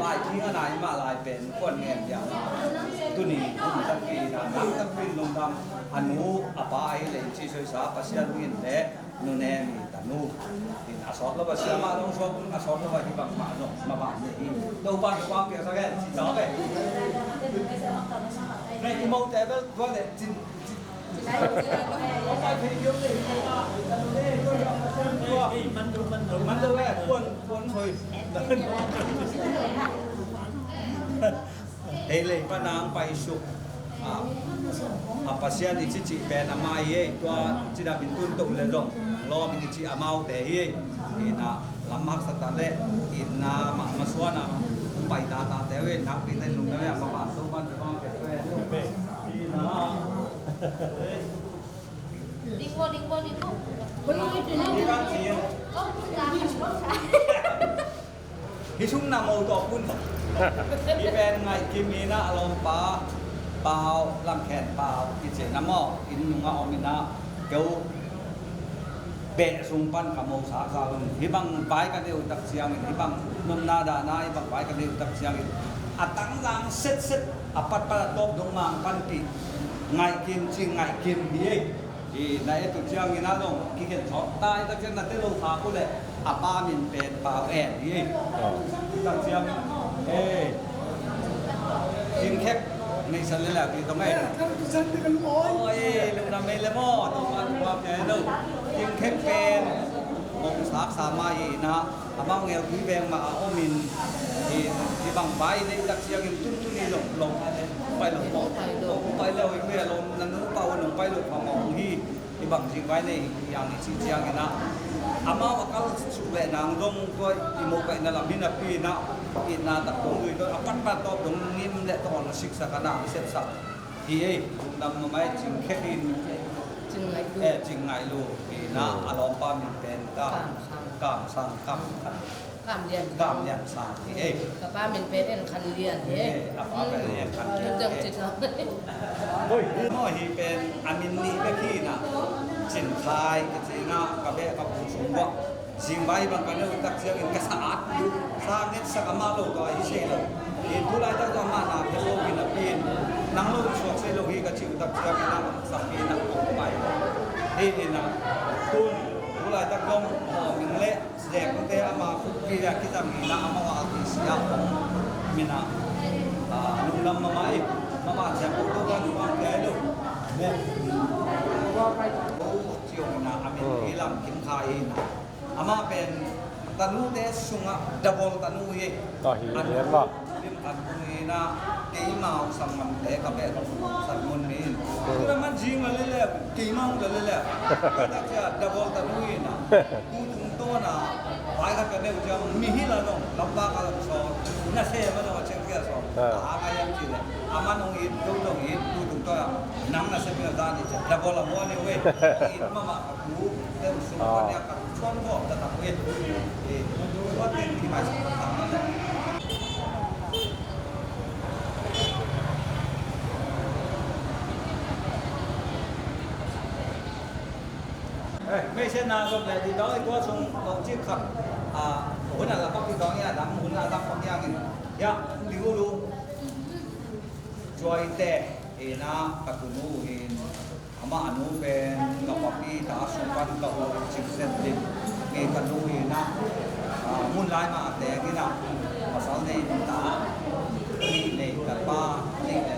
ลายที่อะไรมาลายเป็นควรแง่นอย่างมาตุนีตุนตั้งปีนะนักตั้งปีลงดำอนุอปายเลยที่ช่วยสาปัสยาลุยนและนูเนมีตานูอินอาสอบแล้วปัสยามาลงชอบอาสอบแล้วว่าที่บางมาลงมาบ้านนี่ตัวบ้านความเกี่ยวกับอะไรสิจ้าไปในที่มองแต่แบบว่าเนี่ยจินไปเพลงเยอะเลยมันดูแลควรเคยเฮเลยป้านางไปสุกpasien ichi ben amai ye tua chida bintun to le dong lo min ichi amau te hi ina lamak satale ina maswana pai ta te we nak pin le lung le ma ba so ban ba ke we ina Linggo hi sung na mo to kun hi ben ngai kimina alom pa bao làm khen bao thì sẽ nắm mò in nhung ngọ mình đã kêu bẹ sung pan cả màu sắc sao hi bằng vái cái điều đặc siang hi bằng nôm na đà na hi bằng vái cái điều đặc siang tăng lang set pat top dong mang pan pi ngày kim chi ngày kim đi thì này tụi siang thì nó dong khi hiện thọ tai đặc siang là tên lâu thà cô lệ ba mình bẹ bao ẻ đi đặc siang kim khépในสันเลยแหละคือตรงไหนโอ้ยลูกน้ำเมลเลยมั่วตรงนั้นความแก่ลูกยิงเข้มเป็นมงสากสามัยนะอาบ้างเงาที่แบงมาโอมินที่บางใบในตักเสียงตุ้นนี่ลงไปลงไปแล้วอีกเมื่อลงนั้นนู้นเป่าลงไปลงของมองที่บางสิ่งไว้ในอย่างนี้ชี้เชียงนะอามาว่าเขาสุเวนางดงด้วยอิโมกันนั่นแหละมินาปีนะอินาตักตรงด้วยด้วยปัดตบตรงนิ่มและตอนศึกษากันนะเสร็จสับที่นำมาไม่จริงแค่อินจริงไงลูกนะอารมณ์ปามิเป็นกามสังกามเรียนสังที่กับป้าเป็นเป็นคันเรียนป้าเป็นเรียนคันเรียน เรื่องจิตเราโอ้ยน้อยที่เป็นอามินนี่เมื่อกี้นะจินคลายกับจีน่ากับเบะกับผู้สูงวัยสิ่งใบบางกันเนี่ยตักเสียงอินกระสาดอยู่สร้างเนี่ยสักมาโลตัวอิเชลอินผู้ไล่ตั้งตัวมาหนาเป็นโลกินปีนนั่งโลกสวกเซโลกีกับชิวตักเสียงนั่งสักปีนั่งออกไปนี่นะตุนผู้ไล่ตั้งตัวมิงเละแสดงตั้งแต่อามาคุกกี้อยากที่จะมีนะอามาว่าที่เสียของมินะลุงลำมาไม่มาเสียงตัวกันความแก่ลูกเนี่ยเจียวนะอามินที่ลำกินข้าวนะอามาเป็นตานูเดสุงะดับบลตานูเย่ก็เห็นว่าริมอันนี้นะกี่มาสัมมันเตะกับแบบสัมมุนนี่คือมันจริงเลยแหละกี่มาเลยแหละแต่จะดับบลตานูเย่นะกูถึงตัวนะไปกันเนี่ยจะมีฮิลาโน่ลำบากกันสองน่าเสียมันต้องเช็คกันสองหาอะไรอย่างเงี้ยอามันองอินดูตรงอินดูตรงตัวนั่งน่าเสียเป็นด้านนี้จะดับบลละม้วนนี่เว้ยอินมาดูเต็มสุดวันนี้กันชวนก็จะตัดเว้ยว่าเต็มที่มาสักทางนั้นไม่ใช่นานก็แต่ที่น้อยก็ส่งลงที่ขับหุ่นอะไรก็ที่น้อยเนี่ยดำหุ่นอะไรก็อย่างนี้ยะลิวลูช่วยแต่นะกับคุณนูเห็นอามาอนุเป็นกับพี่ตาสุวรรณกับจิตเส้นดินเกี่ยวกับนูเห็นนะมุ่นไล่มาแต่ที่นะภาษาในตาที่ในกับป้าที่ใน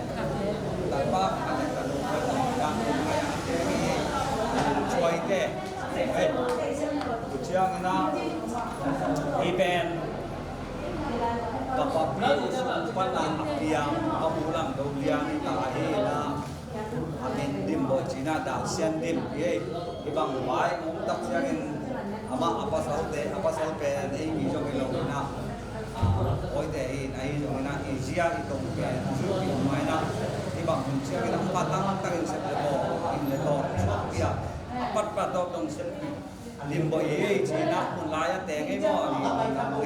กับป้าอะไรกับนูก็ต้องการคุณไปแต่ที่ช่วยแต่ผู้เชี่ยวนะอีเป็นกับพี่สุวรรณอับเบียงกับบุรังดาวเลียงตาเฮนะอามินดิมบจีน่าดาวเซียนดิมเย่ที่บางไว้ตักเสียงอามาอัปสาวเตอัปสาวเป็นไอ้กิจงกิโลนะโอ้ยแต่ไอ้จงนะไอ้เสียอีตรงเป็นชุดที่ไม่นะที่บางคนเสียงนะปัดตั้งตั้งเสร็จแล้วอินเลยต่อช่วงเดียวปัดปัดต่อตรงเส้นดิมบจีน่าคนลายแต่งให้บ่นี่ทำไง